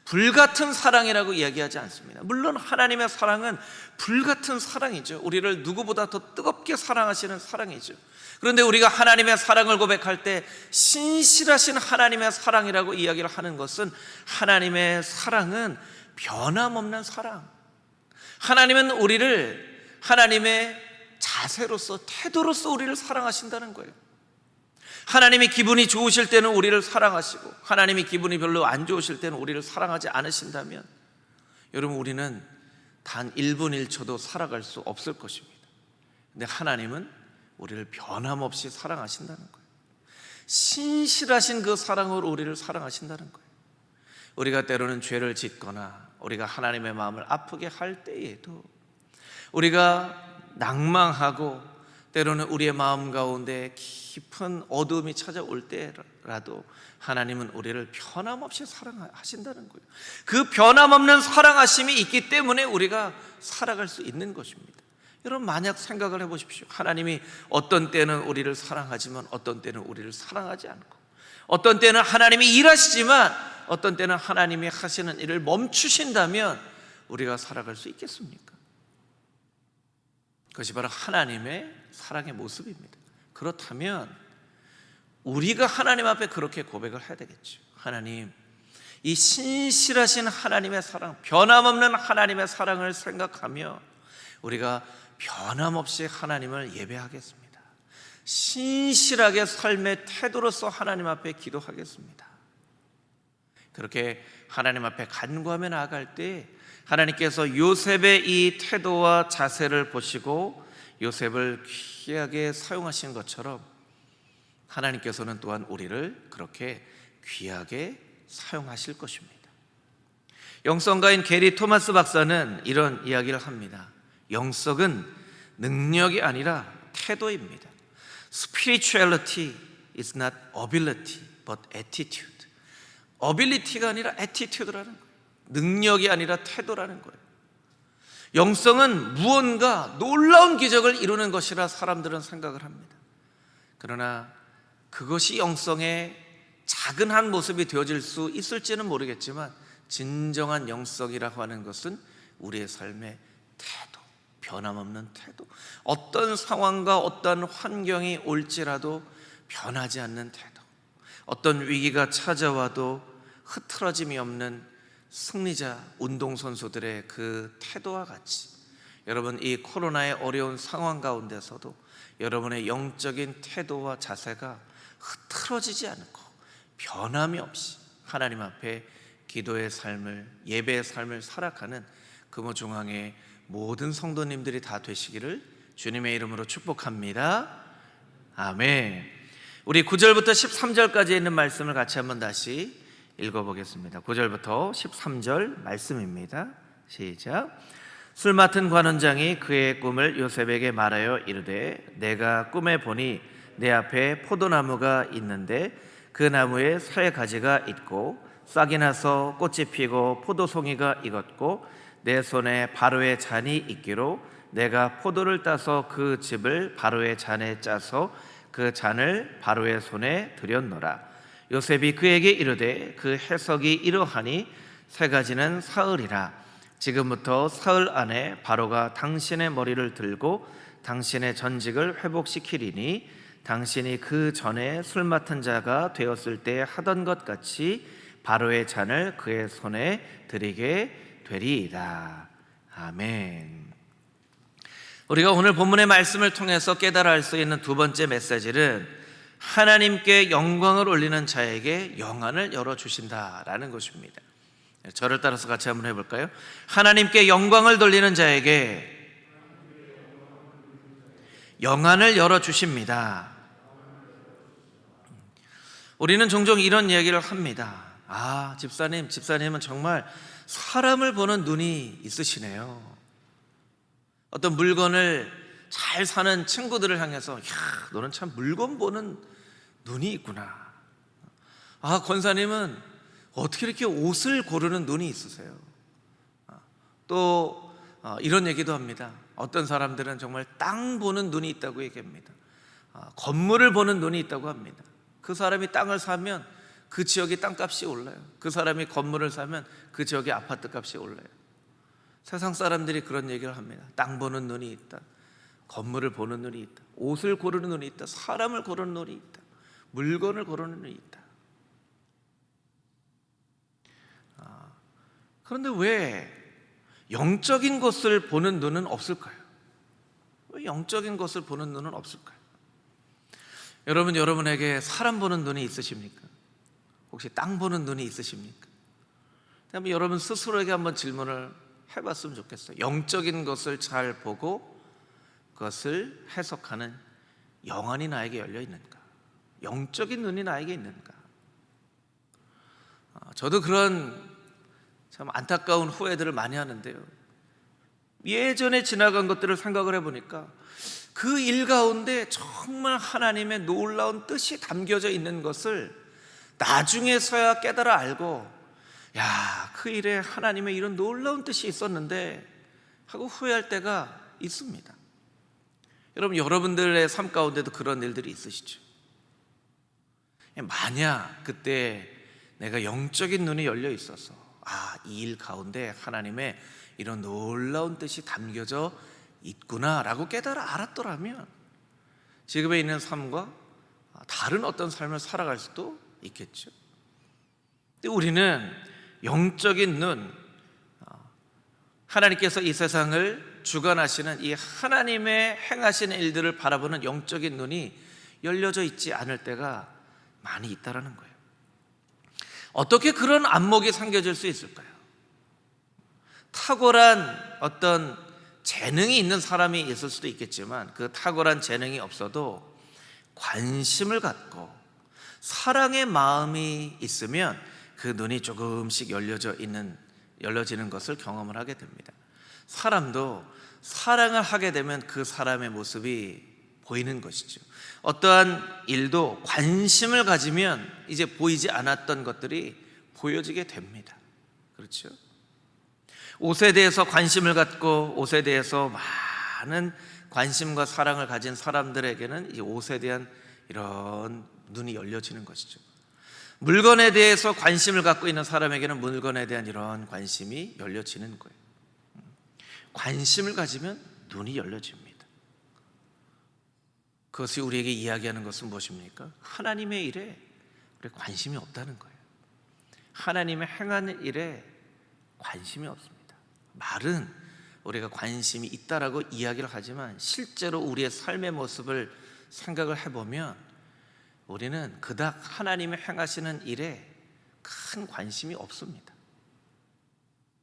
불같은 사랑이라고 이야기하지 않습니다. 물론 하나님의 사랑은 불같은 사랑이죠. 우리를 누구보다 더 뜨겁게 사랑하시는 사랑이죠. 그런데 우리가 하나님의 사랑을 고백할 때 신실하신 하나님의 사랑이라고 이야기를 하는 것은, 하나님의 사랑은 변함없는 사랑, 하나님은 우리를 하나님의 자세로서, 태도로서 우리를 사랑하신다는 거예요. 하나님이 기분이 좋으실 때는 우리를 사랑하시고, 하나님이 기분이 별로 안 좋으실 때는 우리를 사랑하지 않으신다면, 여러분, 우리는 단 1분 1초도 살아갈 수 없을 것입니다. 근데 하나님은 우리를 변함없이 사랑하신다는 거예요. 신실하신 그 사랑으로 우리를 사랑하신다는 거예요. 우리가 때로는 죄를 짓거나 우리가 하나님의 마음을 아프게 할 때에도, 우리가 낭망하고 때로는 우리의 마음 가운데 깊은 어두움이 찾아올 때라도 하나님은 우리를 변함없이 사랑하신다는 거예요. 그 변함없는 사랑하심이 있기 때문에 우리가 살아갈 수 있는 것입니다. 여러분, 만약 생각을 해보십시오. 하나님이 어떤 때는 우리를 사랑하지만 어떤 때는 우리를 사랑하지 않고, 어떤 때는 하나님이 일하시지만 어떤 때는 하나님이 하시는 일을 멈추신다면 우리가 살아갈 수 있겠습니까? 그것이 바로 하나님의 사랑의 모습입니다. 그렇다면 우리가 하나님 앞에 그렇게 고백을 해야 되겠죠. 하나님, 이 신실하신 하나님의 사랑, 변함없는 하나님의 사랑을 생각하며 우리가 변함없이 하나님을 예배하겠습니다. 신실하게 삶의 태도로서 하나님 앞에 기도하겠습니다. 그렇게 하나님 앞에 간구하며 나아갈 때 하나님께서 요셉의 이 태도와 자세를 보시고 요셉을 귀하게 사용하신 것처럼 하나님께서는 또한 우리를 그렇게 귀하게 사용하실 것입니다. 영성가인 게리 토마스 박사는 이런 이야기를 합니다. 영성은 능력이 아니라 태도입니다. Spirituality is not ability but attitude. ability가 아니라 attitude라는 거예요. 능력이 아니라 태도라는 거예요. 영성은 무언가 놀라운 기적을 이루는 것이라 사람들은 생각을 합니다. 그러나 그것이 영성의 작은 한 모습이 되어질 수 있을지는 모르겠지만, 진정한 영성이라고 하는 것은 우리의 삶의 태도, 변함없는 태도, 어떤 상황과 어떤 환경이 올지라도 변하지 않는 태도, 어떤 위기가 찾아와도 흐트러짐이 없는 승리자 운동선수들의 그 태도와 같이, 여러분, 이 코로나의 어려운 상황 가운데서도 여러분의 영적인 태도와 자세가 흐트러지지 않고 변함이 없이 하나님 앞에 기도의 삶을, 예배의 삶을 살아가는 금호중앙의 모든 성도님들이 다 되시기를 주님의 이름으로 축복합니다. 아멘. 우리 9절부터 13절까지 있는 말씀을 같이 한번 다시 읽어보겠습니다. 9절부터 13절 말씀입니다. 시작. 술 맡은 관원장이 그의 꿈을 요셉에게 말하여 이르되, 내가 꿈에 보니 내 앞에 포도나무가 있는데 그 나무에 새 가지가 있고 싹이 나서 꽃이 피고 포도송이가 익었고 내 손에 바로의 잔이 있기로 내가 포도를 따서 그 즙을 바로의 잔에 짜서 그 잔을 바로의 손에 들였노라. 요셉이 그에게 이르되 그 해석이 이러하니 새 가지는 사흘이라. 지금부터 사흘 안에 바로가 당신의 머리를 들고 당신의 전직을 회복시키리니 당신이 그 전에 술 맡은 자가 되었을 때 하던 것 같이 바로의 잔을 그의 손에 드리게 되리이다. 아멘. 우리가 오늘 본문의 말씀을 통해서 깨달아 알 수 있는 두 번째 메시지는 하나님께 영광을 올리는 자에게 영안을 열어주신다라는 것입니다. 저를 따라서 같이 한번 해볼까요? 하나님께 영광을 돌리는 자에게 영안을 열어주십니다. 우리는 종종 이런 얘기를 합니다. 집사님은 정말 사람을 보는 눈이 있으시네요. 어떤 물건을 잘 사는 친구들을 향해서 너는 참 물건 보는 눈이 있구나. 권사님은 어떻게 이렇게 옷을 고르는 눈이 있으세요? 또 이런 얘기도 합니다. 어떤 사람들은 정말 땅 보는 눈이 있다고 얘기합니다. 건물을 보는 눈이 있다고 합니다. 그 사람이 땅을 사면 그 지역의 땅값이 올라요. 그 사람이 건물을 사면 그 지역의 아파트 값이 올라요. 세상 사람들이 그런 얘기를 합니다. 땅 보는 눈이 있다, 건물을 보는 눈이 있다, 옷을 고르는 눈이 있다, 사람을 고르는 눈이 있다, 물건을 고르는 눈이 있다. 그런데 왜 영적인 것을 보는 눈은 없을까요? 왜 영적인 것을 보는 눈은 없을까요? 여러분에게 사람 보는 눈이 있으십니까? 혹시 땅 보는 눈이 있으십니까? 한번 여러분 스스로에게 한번 질문을 해봤으면 좋겠어요. 영적인 것을 잘 보고 그것을 해석하는 영안이 나에게 열려 있는가? 영적인 눈이 나에게 있는가? 저도 그런 참 안타까운 후회들을 많이 하는데요. 예전에 지나간 것들을 생각을 해보니까 그 일 가운데 정말 하나님의 놀라운 뜻이 담겨져 있는 것을 나중에서야 깨달아 알고, 그 일에 하나님의 이런 놀라운 뜻이 있었는데 하고 후회할 때가 있습니다. 여러분들의 삶 가운데도 그런 일들이 있으시죠? 만약 그때 내가 영적인 눈이 열려 있어서 이 일 가운데 하나님의 이런 놀라운 뜻이 담겨져 있구나라고 깨달아 알았더라면 지금에 있는 삶과 다른 어떤 삶을 살아갈 수도 있겠죠. 근데 우리는 영적인 눈, 하나님께서 이 세상을 주관하시는 이 하나님의 행하시는 일들을 바라보는 영적인 눈이 열려져 있지 않을 때가 많이 있다라는 거예요. 어떻게 그런 안목이 생겨질 수 있을까요? 탁월한 어떤 재능이 있는 사람이 있을 수도 있겠지만 그 탁월한 재능이 없어도 관심을 갖고 사랑의 마음이 있으면 그 눈이 조금씩 열려지는 것을 경험을 하게 됩니다. 사람도 사랑을 하게 되면 그 사람의 모습이 보이는 것이죠. 어떠한 일도 관심을 가지면 이제 보이지 않았던 것들이 보여지게 됩니다. 그렇죠? 옷에 대해서 관심을 갖고 옷에 대해서 많은 관심과 사랑을 가진 사람들에게는 이 옷에 대한 이런 눈이 열려지는 것이죠. 물건에 대해서 관심을 갖고 있는 사람에게는 물건에 대한 이런 관심이 열려지는 거예요. 관심을 가지면 눈이 열려집니다. 그것이 우리에게 이야기하는 것은 무엇입니까? 하나님의 일에 우리 관심이 없다는 거예요. 하나님의 행하는 일에 관심이 없습니다. 말은 우리가 관심이 있다라고 이야기를 하지만 실제로 우리의 삶의 모습을 생각을 해보면 우리는 그닥 하나님의 행하시는 일에 큰 관심이 없습니다.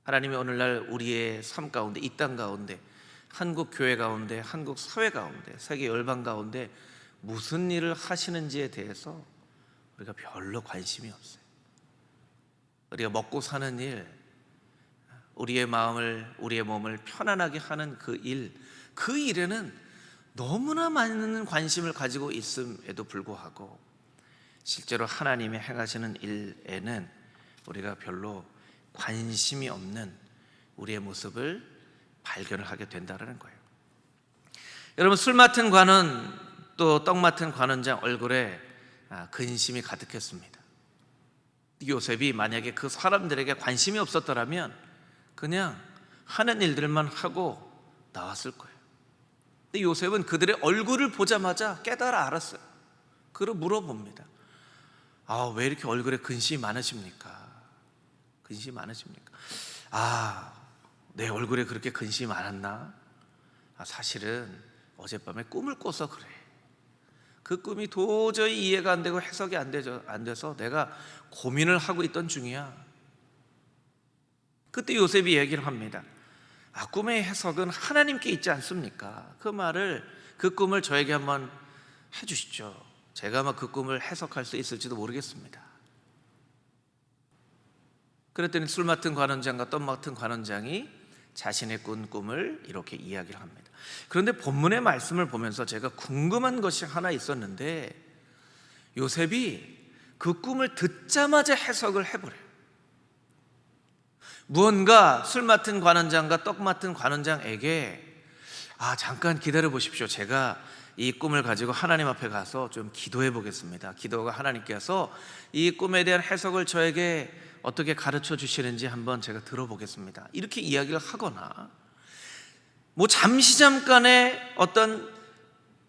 하나님이 오늘날 우리의 삶 가운데, 이 땅 가운데, 한국 교회 가운데, 한국 사회 가운데, 세계 열방 가운데 무슨 일을 하시는지에 대해서 우리가 별로 관심이 없어요. 우리가 먹고 사는 일, 우리의 마음을, 우리의 몸을 편안하게 하는 그 일에는 너무나 많은 관심을 가지고 있음에도 불구하고 실제로 하나님이 행하시는 일에는 우리가 별로 관심이 없는 우리의 모습을 발견을 하게 된다는 거예요. 여러분, 술 맡은 관원 또 떡 맡은 관원장 얼굴에 근심이 가득했습니다. 요셉이 만약에 그 사람들에게 관심이 없었더라면 그냥 하는 일들만 하고 나왔을 거예요. 근데 요셉은 그들의 얼굴을 보자마자 깨달아 알았어요. 그리고 물어봅니다. 왜 이렇게 얼굴에 근심이 많으십니까? 근심이 많으십니까? 내 얼굴에 그렇게 근심이 많았나? 사실은 어젯밤에 꿈을 꿔서 그래. 그 꿈이 도저히 이해가 안 되고 해석이 안 돼서 내가 고민을 하고 있던 중이야. 그때 요셉이 얘기를 합니다. 꿈의 해석은 하나님께 있지 않습니까? 그 꿈을 저에게 한번 해주시죠. 제가 아마 그 꿈을 해석할 수 있을지도 모르겠습니다. 그랬더니 술 맡은 관원장과 떡 맡은 관원장이 자신의 꾼 꿈을 이렇게 이야기를 합니다. 그런데 본문의 말씀을 보면서 제가 궁금한 것이 하나 있었는데, 요셉이 그 꿈을 듣자마자 해석을 해버려요. 무언가 술 맡은 관원장과 떡 맡은 관원장에게 잠깐 기다려 보십시오. 제가 이 꿈을 가지고 하나님 앞에 가서 좀 기도해 보겠습니다. 기도가 하나님께서 이 꿈에 대한 해석을 저에게 어떻게 가르쳐 주시는지 한번 제가 들어보겠습니다. 이렇게 이야기를 하거나, 잠깐의 어떤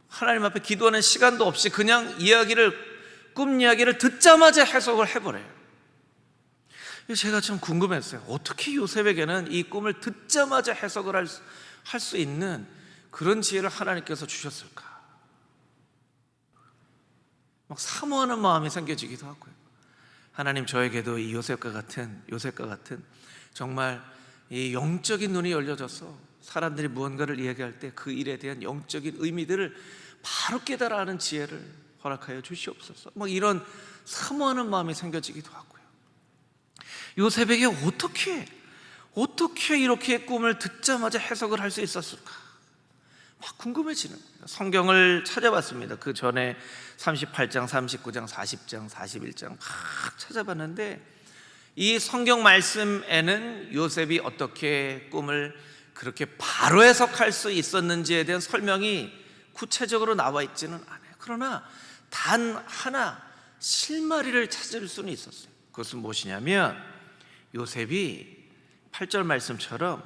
하나님 앞에 기도하는 시간도 없이 그냥 꿈 이야기를 듣자마자 해석을 해버려요. 제가 좀 궁금했어요. 어떻게 요셉에게는 이 꿈을 듣자마자 해석을 할 수 있는 그런 지혜를 하나님께서 주셨을까? 사모하는 마음이 생겨지기도 하고요. 하나님, 저에게도 이 요셉과 같은 정말 이 영적인 눈이 열려져서 사람들이 무언가를 이야기할 때 그 일에 대한 영적인 의미들을 바로 깨달아 하는 지혜를 허락하여 주시옵소서. 이런 사모하는 마음이 생겨지기도 하고요. 요셉에게 어떻게 이렇게 꿈을 듣자마자 해석을 할 수 있었을까? 궁금해지는 거예요. 성경을 찾아봤습니다. 그 전에 38장, 39장, 40장, 41장 막 찾아봤는데, 이 성경 말씀에는 요셉이 어떻게 꿈을 그렇게 바로 해석할 수 있었는지에 대한 설명이 구체적으로 나와 있지는 않아요. 그러나 단 하나 실마리를 찾을 수는 있었어요. 그것은 무엇이냐면, 요셉이 8절 말씀처럼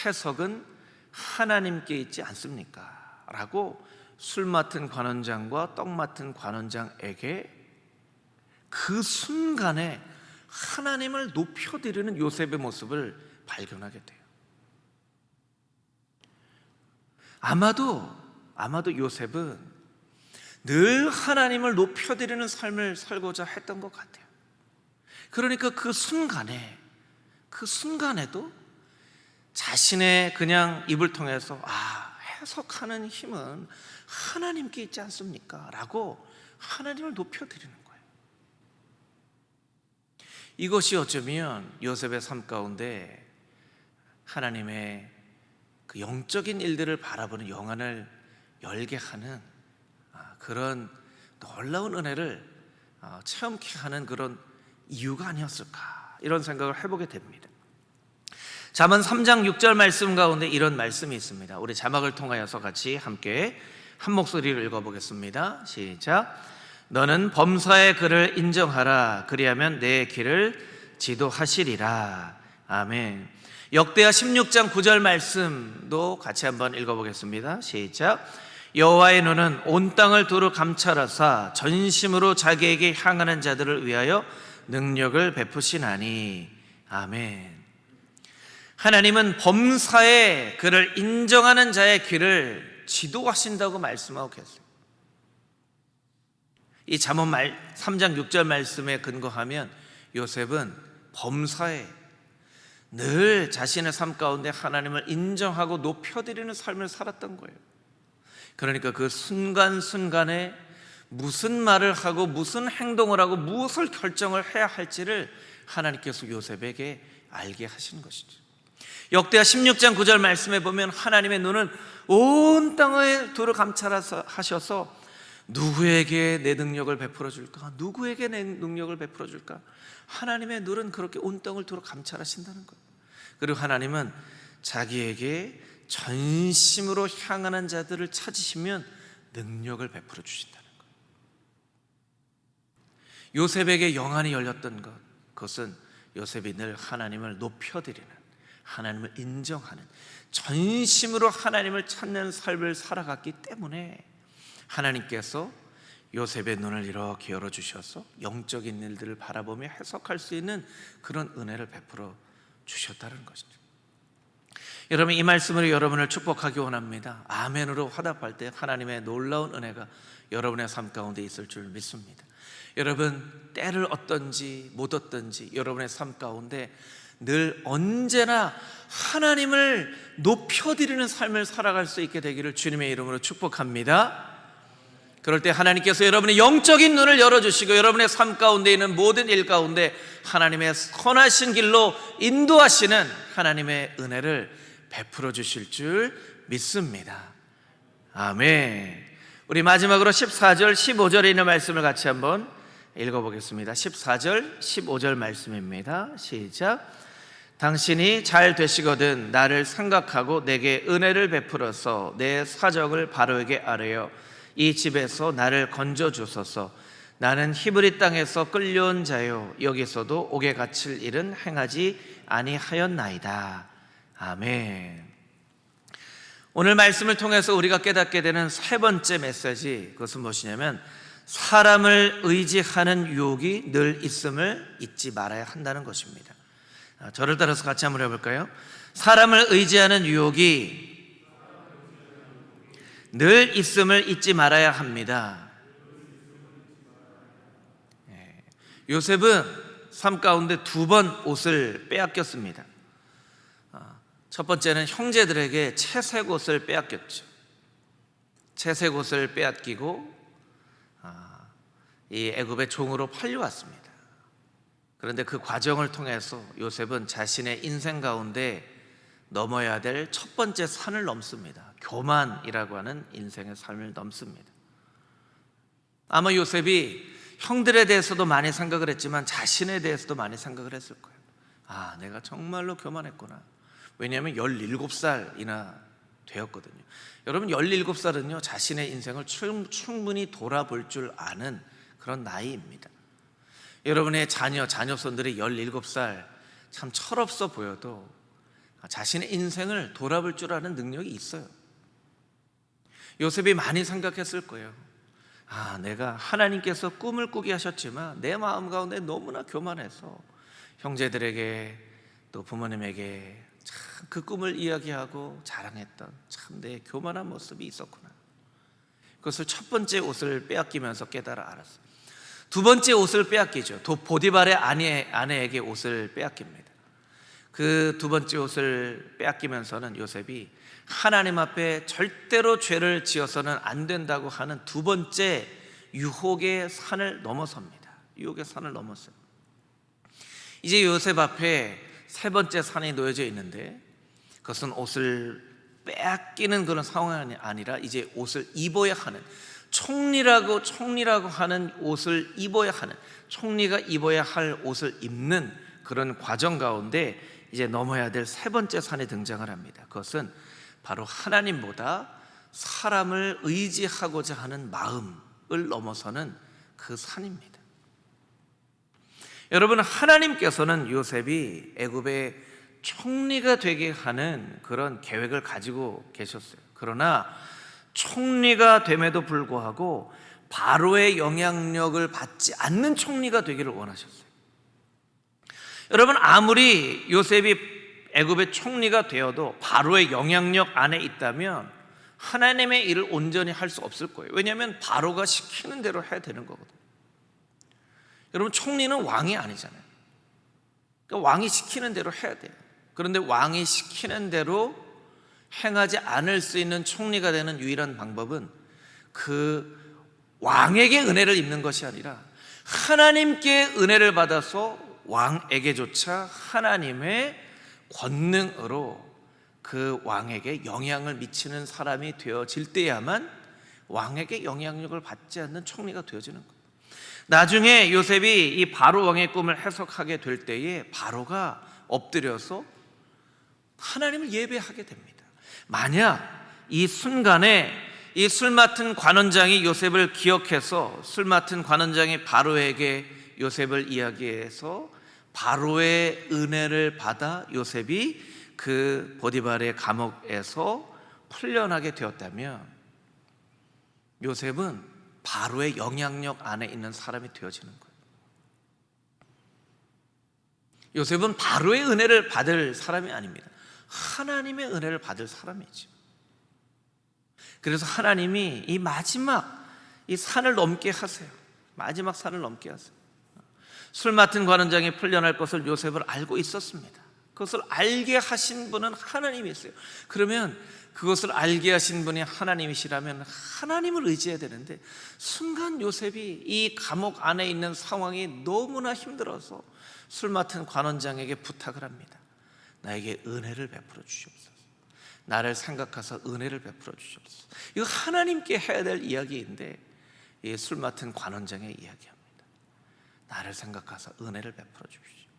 해석은 하나님께 있지 않습니까? 라고 술 맡은 관원장과 떡 맡은 관원장에게 그 순간에 하나님을 높여드리는 요셉의 모습을 발견하게 돼요. 아마도 요셉은 늘 하나님을 높여드리는 삶을 살고자 했던 것 같아요. 그러니까 그 순간에도 자신의 그냥 입을 통해서 해석하는 힘은 하나님께 있지 않습니까? 라고 하나님을 높여드리는 거예요. 이것이 어쩌면 요셉의 삶 가운데 하나님의 그 영적인 일들을 바라보는 영안을 열게 하는 그런 놀라운 은혜를 체험케 하는 그런 이유가 아니었을까, 이런 생각을 해보게 됩니다. 잠언 3장 6절 말씀 가운데 이런 말씀이 있습니다. 우리 자막을 통하여서 같이 함께 한 목소리로 읽어보겠습니다. 시작. 너는 범사의 그를 인정하라. 그리하면 내 길을 지도하시리라. 아멘. 역대하 16장 9절 말씀도 같이 한번 읽어보겠습니다. 시작. 여호와의 눈은 온 땅을 두루 감찰하사 전심으로 자기에게 향하는 자들을 위하여 능력을 베푸시나니. 아멘. 하나님은 범사에 그를 인정하는 자의 길을 지도하신다고 말씀하고 계세요. 이 잠언 3장 6절 말씀에 근거하면 요셉은 범사에 늘 자신의 삶 가운데 하나님을 인정하고 높여드리는 삶을 살았던 거예요. 그러니까 그 순간순간에 무슨 말을 하고 무슨 행동을 하고 무엇을 결정을 해야 할지를 하나님께서 요셉에게 알게 하신 것이죠. 역대하 16장 9절 말씀에 보면 하나님의 눈은 온 땅을 두루 감찰하셔서 누구에게 내 능력을 베풀어 줄까? 누구에게 내 능력을 베풀어 줄까? 하나님의 눈은 그렇게 온땅을 두루 감찰하신다는 거예요. 그리고 하나님은 자기에게 전심으로 향하는 자들을 찾으시면 능력을 베풀어 주신다는 거예요. 요셉에게 영안이 열렸던 것, 그것은 요셉이 늘 하나님을 높여드리는, 하나님을 인정하는, 전심으로 하나님을 찾는 삶을 살아갔기 때문에 하나님께서 요셉의 눈을 이렇게 열어주셔서 영적인 일들을 바라보며 해석할 수 있는 그런 은혜를 베풀어 주셨다는 것이죠. 여러분, 이 말씀으로 여러분을 축복하기 원합니다. 아멘으로 화답할 때 하나님의 놀라운 은혜가 여러분의 삶 가운데 있을 줄 믿습니다. 여러분, 때를 얻든지 못 얻든지 여러분의 삶 가운데 늘 언제나 하나님을 높여드리는 삶을 살아갈 수 있게 되기를 주님의 이름으로 축복합니다. 그럴 때 하나님께서 여러분의 영적인 눈을 열어주시고 여러분의 삶 가운데 있는 모든 일 가운데 하나님의 선하신 길로 인도하시는 하나님의 은혜를 베풀어 주실 줄 믿습니다. 아멘. 우리 마지막으로 14절 15절에 있는 말씀을 같이 한번 읽어보겠습니다. 14절 15절 말씀입니다. 시작. 당신이 잘 되시거든 나를 생각하고 내게 은혜를 베풀어서 내 사정을 바로에게 아뢰어 이 집에서 나를 건져 주소서. 나는 히브리 땅에서 끌려온 자요 여기서도 옥에 갇힐 일은 행하지 아니하였나이다. 아멘. 오늘 말씀을 통해서 우리가 깨닫게 되는 세 번째 메시지, 그것은 무엇이냐면 사람을 의지하는 유혹이 늘 있음을 잊지 말아야 한다는 것입니다. 저를 따라서 같이 한번 해볼까요? 사람을 의지하는 유혹이 늘 있음을 잊지 말아야 합니다. 요셉은 삶 가운데 두 번 옷을 빼앗겼습니다. 첫 번째는 형제들에게 채색 옷을 빼앗겼죠. 채색 옷을 빼앗기고 이 애굽의 종으로 팔려왔습니다. 그런데 그 과정을 통해서 요셉은 자신의 인생 가운데 넘어야 될 첫 번째 산을 넘습니다. 교만이라고 하는 인생의 삶을 넘습니다. 아마 요셉이 형들에 대해서도 많이 생각을 했지만 자신에 대해서도 많이 생각을 했을 거예요. 아, 내가 정말로 교만했구나. 왜냐하면 17살이나 되었거든요. 여러분, 17살은요 자신의 인생을 충분히 돌아볼 줄 아는 그런 나이입니다. 여러분의 자녀손들이 17살 참 철없어 보여도 자신의 인생을 돌아볼 줄 아는 능력이 있어요. 요셉이 많이 생각했을 거예요. 아, 내가 하나님께서 꿈을 꾸게 하셨지만 내 마음 가운데 너무나 교만해서 형제들에게 또 부모님에게 참 그 꿈을 이야기하고 자랑했던 참 내 교만한 모습이 있었구나. 그것을 첫 번째 옷을 빼앗기면서 깨달아 알았어요. 두 번째 옷을 빼앗기죠. 보디발의 아내에게 옷을 빼앗깁니다. 그 두 번째 옷을 빼앗기면서는 요셉이 하나님 앞에 절대로 죄를 지어서는 안 된다고 하는 두 번째 유혹의 산을 넘어섭니다. 유혹의 산을 넘었어요. 이제 요셉 앞에 세 번째 산이 놓여져 있는데 그것은 옷을 빼앗기는 그런 상황이 아니라 이제 옷을 입어야 하는, 총리라고 하는 옷을 입어야 하는, 총리가 입어야 할 옷을 입는 그런 과정 가운데 이제 넘어야 될 세 번째 산이 등장을 합니다. 그것은 바로 하나님보다 사람을 의지하고자 하는 마음을 넘어서는 그 산입니다. 여러분, 하나님께서는 요셉이 애굽의 총리가 되게 하는 그런 계획을 가지고 계셨어요. 그러나 총리가 됨에도 불구하고 바로의 영향력을 받지 않는 총리가 되기를 원하셨어요. 여러분, 아무리 요셉이 애굽의 총리가 되어도 바로의 영향력 안에 있다면 하나님의 일을 온전히 할 수 없을 거예요. 왜냐하면 바로가 시키는 대로 해야 되는 거거든요. 여러분, 총리는 왕이 아니잖아요. 그러니까 왕이 시키는 대로 해야 돼요. 그런데 왕이 시키는 대로 행하지 않을 수 있는 총리가 되는 유일한 방법은 그 왕에게 은혜를 입는 것이 아니라 하나님께 은혜를 받아서 왕에게조차 하나님의 권능으로 그 왕에게 영향을 미치는 사람이 되어질 때야만 왕에게 영향력을 받지 않는 총리가 되어지는 거예요. 나중에 요셉이 이 바로 왕의 꿈을 해석하게 될 때에 바로가 엎드려서 하나님을 예배하게 됩니다. 만약 이 순간에 이 술 맡은 관원장이 요셉을 기억해서 술 맡은 관원장이 바로에게 요셉을 이야기해서 바로의 은혜를 받아 요셉이 그 보디발의 감옥에서 풀려나게 되었다면 요셉은 바로의 영향력 안에 있는 사람이 되어지는 거예요. 요셉은 바로의 은혜를 받을 사람이 아닙니다. 하나님의 은혜를 받을 사람이죠. 그래서 하나님이 이 마지막 이 산을 넘게 하세요. 마지막 산을 넘게 하세요. 술 맡은 관원장이 풀려날 것을 요셉을 알고 있었습니다. 그것을 알게 하신 분은 하나님이세요. 그러면 그것을 알게 하신 분이 하나님이시라면 하나님을 의지해야 되는데 순간 요셉이 이 감옥 안에 있는 상황이 너무나 힘들어서 술 맡은 관원장에게 부탁을 합니다. 나에게 은혜를 베풀어 주시옵소서. 나를 생각하사 은혜를 베풀어 주시옵소서. 이거 하나님께 해야 될 이야기인데 이 술 맡은 관원장의 이야기합니다. 나를 생각하사 은혜를 베풀어 주십시오.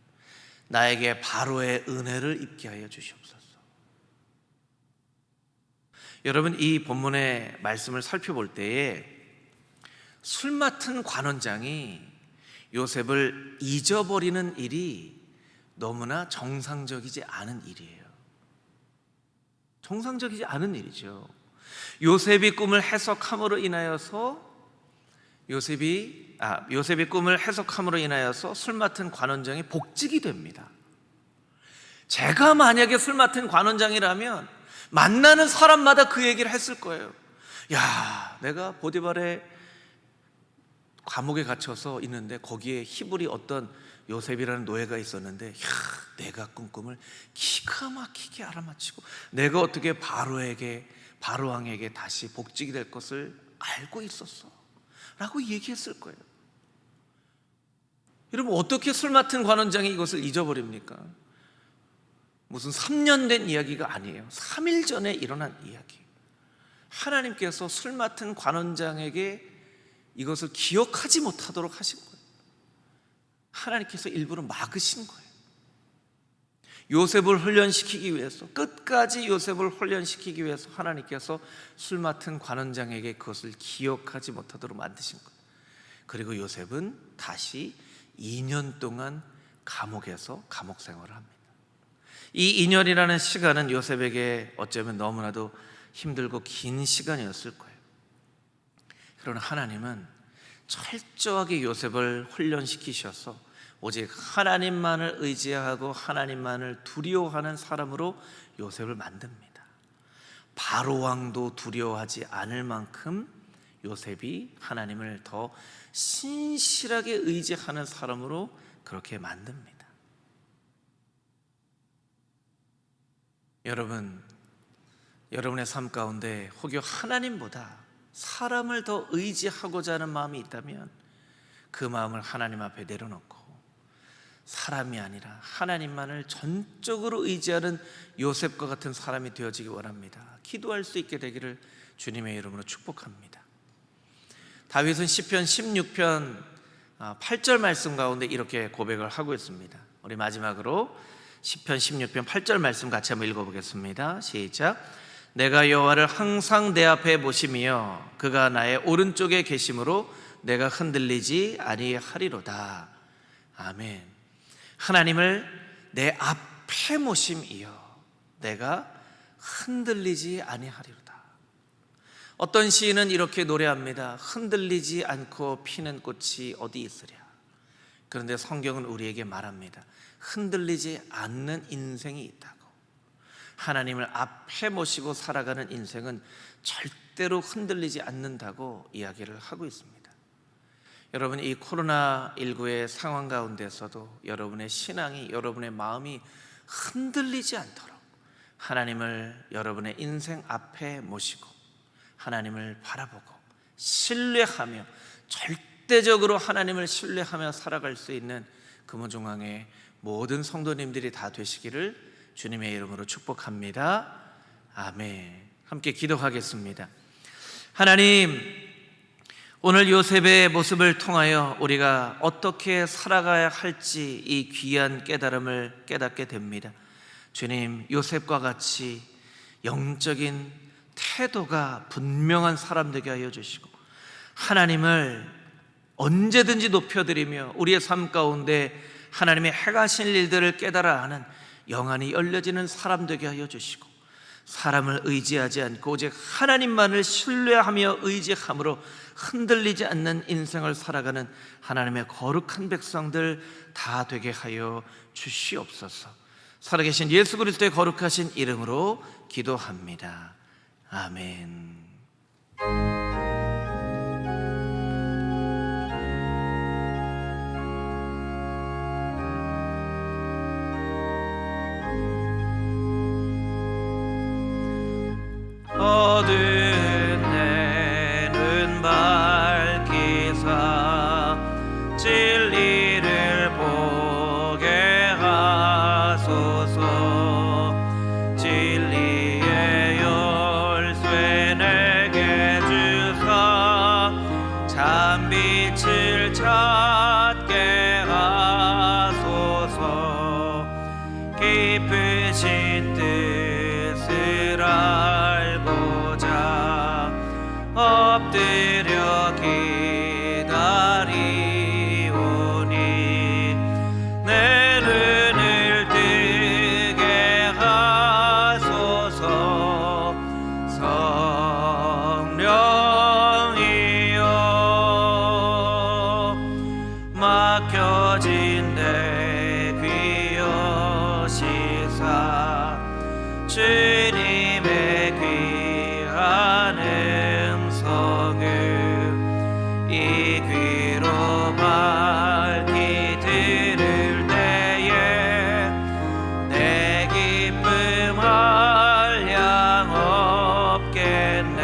나에게 바로의 은혜를 입게 하여 주시옵소서. 여러분, 이 본문의 말씀을 살펴볼 때에 술 맡은 관원장이 요셉을 잊어버리는 일이 너무나 정상적이지 않은 일이에요. 정상적이지 않은 일이죠. 요셉이 꿈을 해석함으로 인하여서 요셉이 꿈을 해석함으로 인하여서 술 맡은 관원장이 복직이 됩니다. 제가 만약에 술 맡은 관원장이라면 만나는 사람마다 그 얘기를 했을 거예요. 야, 내가 보디발의 감옥에 갇혀서 있는데 거기에 히브리 어떤 요셉이라는 노예가 있었는데 내가 꾼 꿈을 기가 막히게 알아맞히고 내가 어떻게 바로 왕에게 다시 복직이 될 것을 알고 있었어 라고 얘기했을 거예요. 여러분, 어떻게 술 맡은 관원장이 이것을 잊어버립니까? 무슨 3년 된 이야기가 아니에요. 3일 전에 일어난 이야기. 하나님께서 술 맡은 관원장에게 이것을 기억하지 못하도록 하신 거예요. 하나님께서 일부러 막으신 거예요. 요셉을 훈련시키기 위해서, 끝까지 요셉을 훈련시키기 위해서 하나님께서 술 맡은 관원장에게 그것을 기억하지 못하도록 만드신 거예요. 그리고 요셉은 다시 2년 동안 감옥에서 감옥 생활을 합니다. 이 2년이라는 시간은 요셉에게 어쩌면 너무나도 힘들고 긴 시간이었을 거예요. 그러나 하나님은 철저하게 요셉을 훈련시키셔서 오직 하나님만을 의지하고 하나님만을 두려워하는 사람으로 요셉을 만듭니다. 바로 왕도 두려워하지 않을 만큼 요셉이 하나님을 더 신실하게 의지하는 사람으로 그렇게 만듭니다. 여러분, 여러분의 삶 가운데 혹여 하나님보다 사람을 더 의지하고자 하는 마음이 있다면 그 마음을 하나님 앞에 내려놓고 사람이 아니라 하나님만을 전적으로 의지하는 요셉과 같은 사람이 되어지기 원합니다. 기도할 수 있게 되기를 주님의 이름으로 축복합니다. 다윗은 시편 16편 8절 말씀 가운데 이렇게 고백을 하고 있습니다. 우리 마지막으로 시편 16편 8절 말씀 같이 한번 읽어보겠습니다. 시작. 내가 여호와를 항상 내 앞에 모시며 그가 나의 오른쪽에 계심으로 내가 흔들리지 아니하리로다. 아멘. 하나님을 내 앞에 모심이여 내가 흔들리지 아니하리로다. 어떤 시인은 이렇게 노래합니다. 흔들리지 않고 피는 꽃이 어디 있으랴. 그런데 성경은 우리에게 말합니다. 흔들리지 않는 인생이 있다고. 하나님을 앞에 모시고 살아가는 인생은 절대로 흔들리지 않는다고 이야기를 하고 있습니다. 여러분, 이 코로나19의 상황 가운데서도 여러분의 신앙이, 여러분의 마음이 흔들리지 않도록 하나님을 여러분의 인생 앞에 모시고 하나님을 바라보고 신뢰하며 절대적으로 하나님을 신뢰하며 살아갈 수 있는 금호중앙의 모든 성도님들이 다 되시기를 주님의 이름으로 축복합니다. 아멘. 함께 기도하겠습니다. 하나님, 오늘 요셉의 모습을 통하여 우리가 어떻게 살아가야 할지 이 귀한 깨달음을 깨닫게 됩니다. 주님, 요셉과 같이 영적인 태도가 분명한 사람 되게 하여 주시고 하나님을 언제든지 높여드리며 우리의 삶 가운데 하나님의 행하신 일들을 깨달아 하는 영안이 열려지는 사람 되게 하여 주시고 사람을 의지하지 않고 오직 하나님만을 신뢰하며 의지함으로 흔들리지 않는 인생을 살아가는 하나님의 거룩한 백성들 다 되게 하여 주시옵소서. 살아계신 예수 그리스도의 거룩하신 이름으로 기도합니다. 아멘. 어두운 내는 밝히사 진리를 보게 하소서. 진리의 열쇠 내게 주사 참빛을 찾게 하소서. 깊으신 뜻을 알고자 엎드려 기다리오니 내 눈을 뜨게 하소서. 성령이여 막혀진 내 귀 여시사 주님의 귀한 음성을 이 귀로 밝히 들을 때에 내 기쁨 한량 없겠네.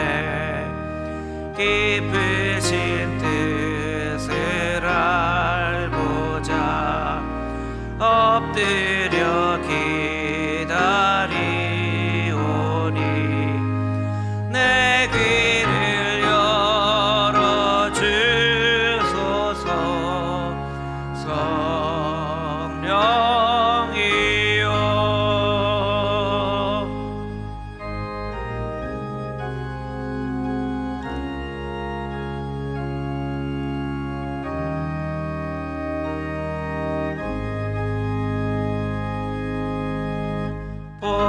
깊으신 뜻을 알고자 엎드려 기다리오니 내 귀를 열어주소서. 성령이여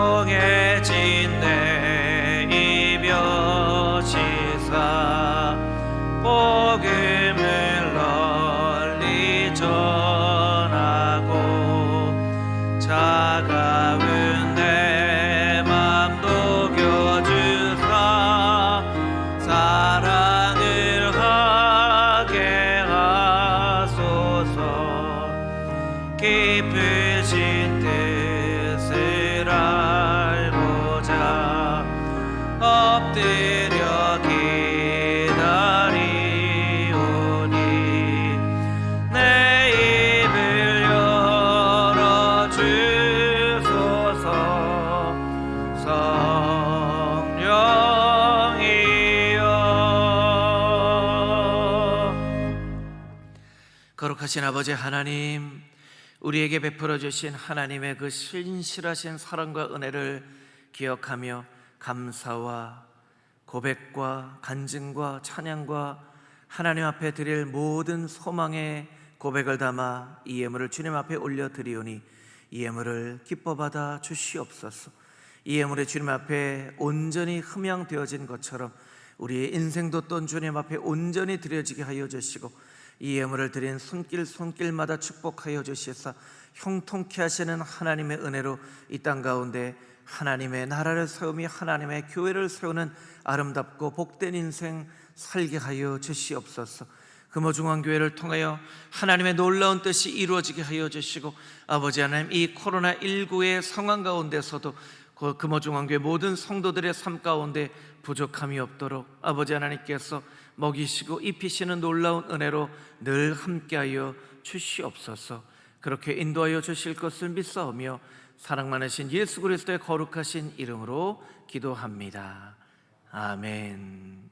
봉해진 내 입 여시사 복음을 널리 전하고 차가운 내 맘 녹여주사 사랑을 하게 하소서. 깊으신 뜻을 알고자 엎드려 기다리오니 내 입을 열어주소서. 성령이여 거룩하신 아버지 하나님, 우리에게 베풀어 주신 하나님의 그 신실하신 사랑과 은혜를 기억하며 감사와 고백과 간증과 찬양과 하나님 앞에 드릴 모든 소망의 고백을 담아 이 예물을 주님 앞에 올려드리오니 이 예물을 기뻐 받아 주시옵소서. 이 예물이 주님 앞에 온전히 흠양되어진 것처럼 우리의 인생도 또 주님 앞에 온전히 드려지게 하여 주시고 이 예물을 드린 손길마다 축복하여 주시사 형통케 하시는 하나님의 은혜로 이 땅 가운데 하나님의 나라를 세우며 하나님의 교회를 세우는 아름답고 복된 인생 살게 하여 주시옵소서. 금호중앙교회를 통하여 하나님의 놀라운 뜻이 이루어지게 하여 주시고 아버지 하나님, 이 코로나19의 상황 가운데서도 금호중앙교회 모든 성도들의 삶 가운데 부족함이 없도록 아버지 하나님께서 먹이시고 입히시는 놀라운 은혜로 늘 함께하여 주시옵소서. 그렇게 인도하여 주실 것을 믿사오며 사랑 많으신 예수 그리스도의 거룩하신 이름으로 기도합니다. 아멘.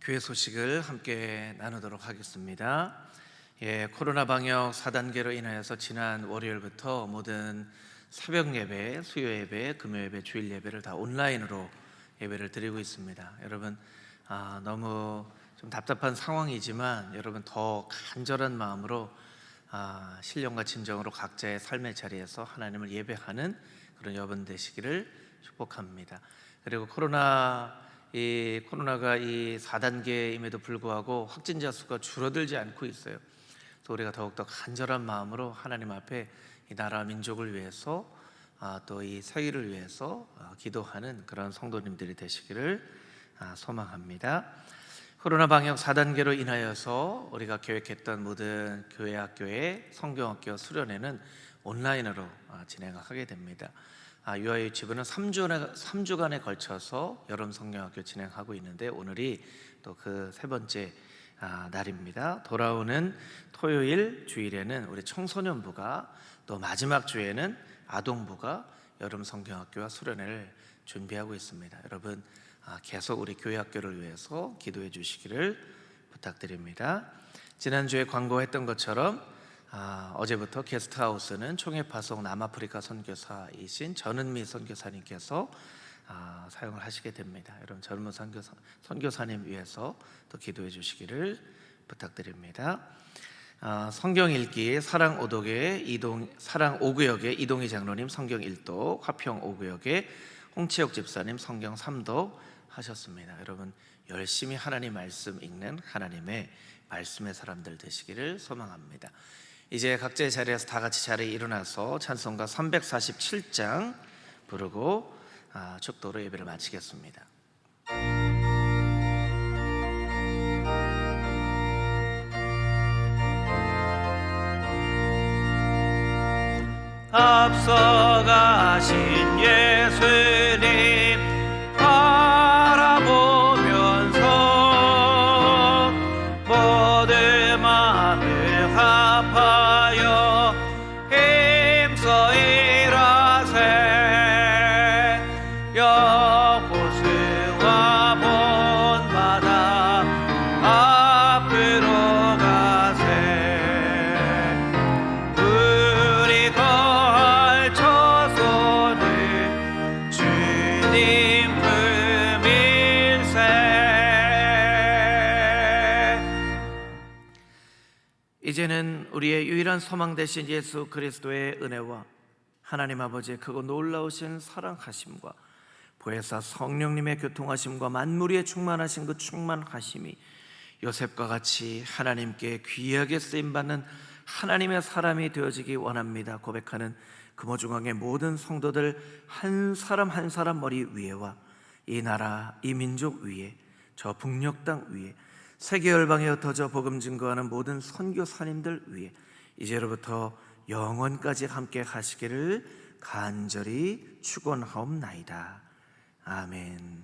교회 소식을 함께 나누도록 하겠습니다. 코로나 방역 4단계로 인하여서 지난 월요일부터 모든 새벽 예배, 수요 예배, 금요 예배, 주일 예배를 다 온라인으로 예배를 드리고 있습니다. 여러분 너무 좀 답답한 상황이지만 여러분 더 간절한 마음으로 신령과 진정으로 각자의 삶의 자리에서 하나님을 예배하는 그런 여러분 되시기를 축복합니다. 그리고 코로나가 이 4단계임에도 불구하고 확진자 수가 줄어들지 않고 있어요. 그래서 우리가 더욱더 간절한 마음으로 하나님 앞에 이 나라 민족을 위해서 또 이 세계를 위해서 기도하는 그런 성도님들이 되시기를 소망합니다. 코로나 방역 4단계로 인하여서 우리가 계획했던 모든 교회 학교의 성경학교 수련회는 온라인으로 진행하게 됩니다. 유아유치부는 3주간에 걸쳐서 여름 성경학교 진행하고 있는데 오늘이 또 그 세 번째 날입니다. 돌아오는 토요일 주일에는 우리 청소년부가, 또 마지막 주에는 아동부가 여름 성경학교와 수련회를 준비하고 있습니다. 여러분 계속 우리 교회 학교를 위해서 기도해 주시기를 부탁드립니다. 지난주에 광고했던 것처럼 어제부터 게스트하우스는 총회 파송 남아프리카 선교사이신 전은미 선교사님께서 사용을 하시게 됩니다. 여러분 젊은 선교사님 위해서 또 기도해 주시기를 부탁드립니다. 성경 읽기 사랑 5구역의 이동희 장로님 성경 1독, 화평 5구역의 홍치혁 집사님 성경 3독 하셨습니다. 여러분 열심히 하나님 말씀 읽는 하나님의 말씀의 사람들 되시기를 소망합니다. 이제 각자의 자리에서 다 같이 자리에 일어나서 찬송가 347장 부르고 축도로 예배를 마치겠습니다. 앞서가신 예수님 바라보면서 모든 마음을 합하여 힘써 일하세. 여호수아 본받아 앞으로 가세. 우리 거할 처소는 주님 품일세. 이제는 우리의 유일한 소망 되신 예수 그리스도의 은혜와 하나님 아버지의 크고 놀라우신 사랑하심과 보혜사 성령님의 교통하심과 만물의 충만하신 그 충만하심이 요셉과 같이 하나님께 귀하게 쓰임받는 하나님의 사람이 되어지기 원합니다 고백하는 금호중앙의 모든 성도들 한 사람 한 사람 머리 위에와 이 나라 이 민족 위에, 저 북녘 땅 위에, 세계 열방에 흩어져 복음 증거하는 모든 선교사님들 위에 이제로부터 영원까지 함께 하시기를 간절히 축원하옵나이다. 아멘.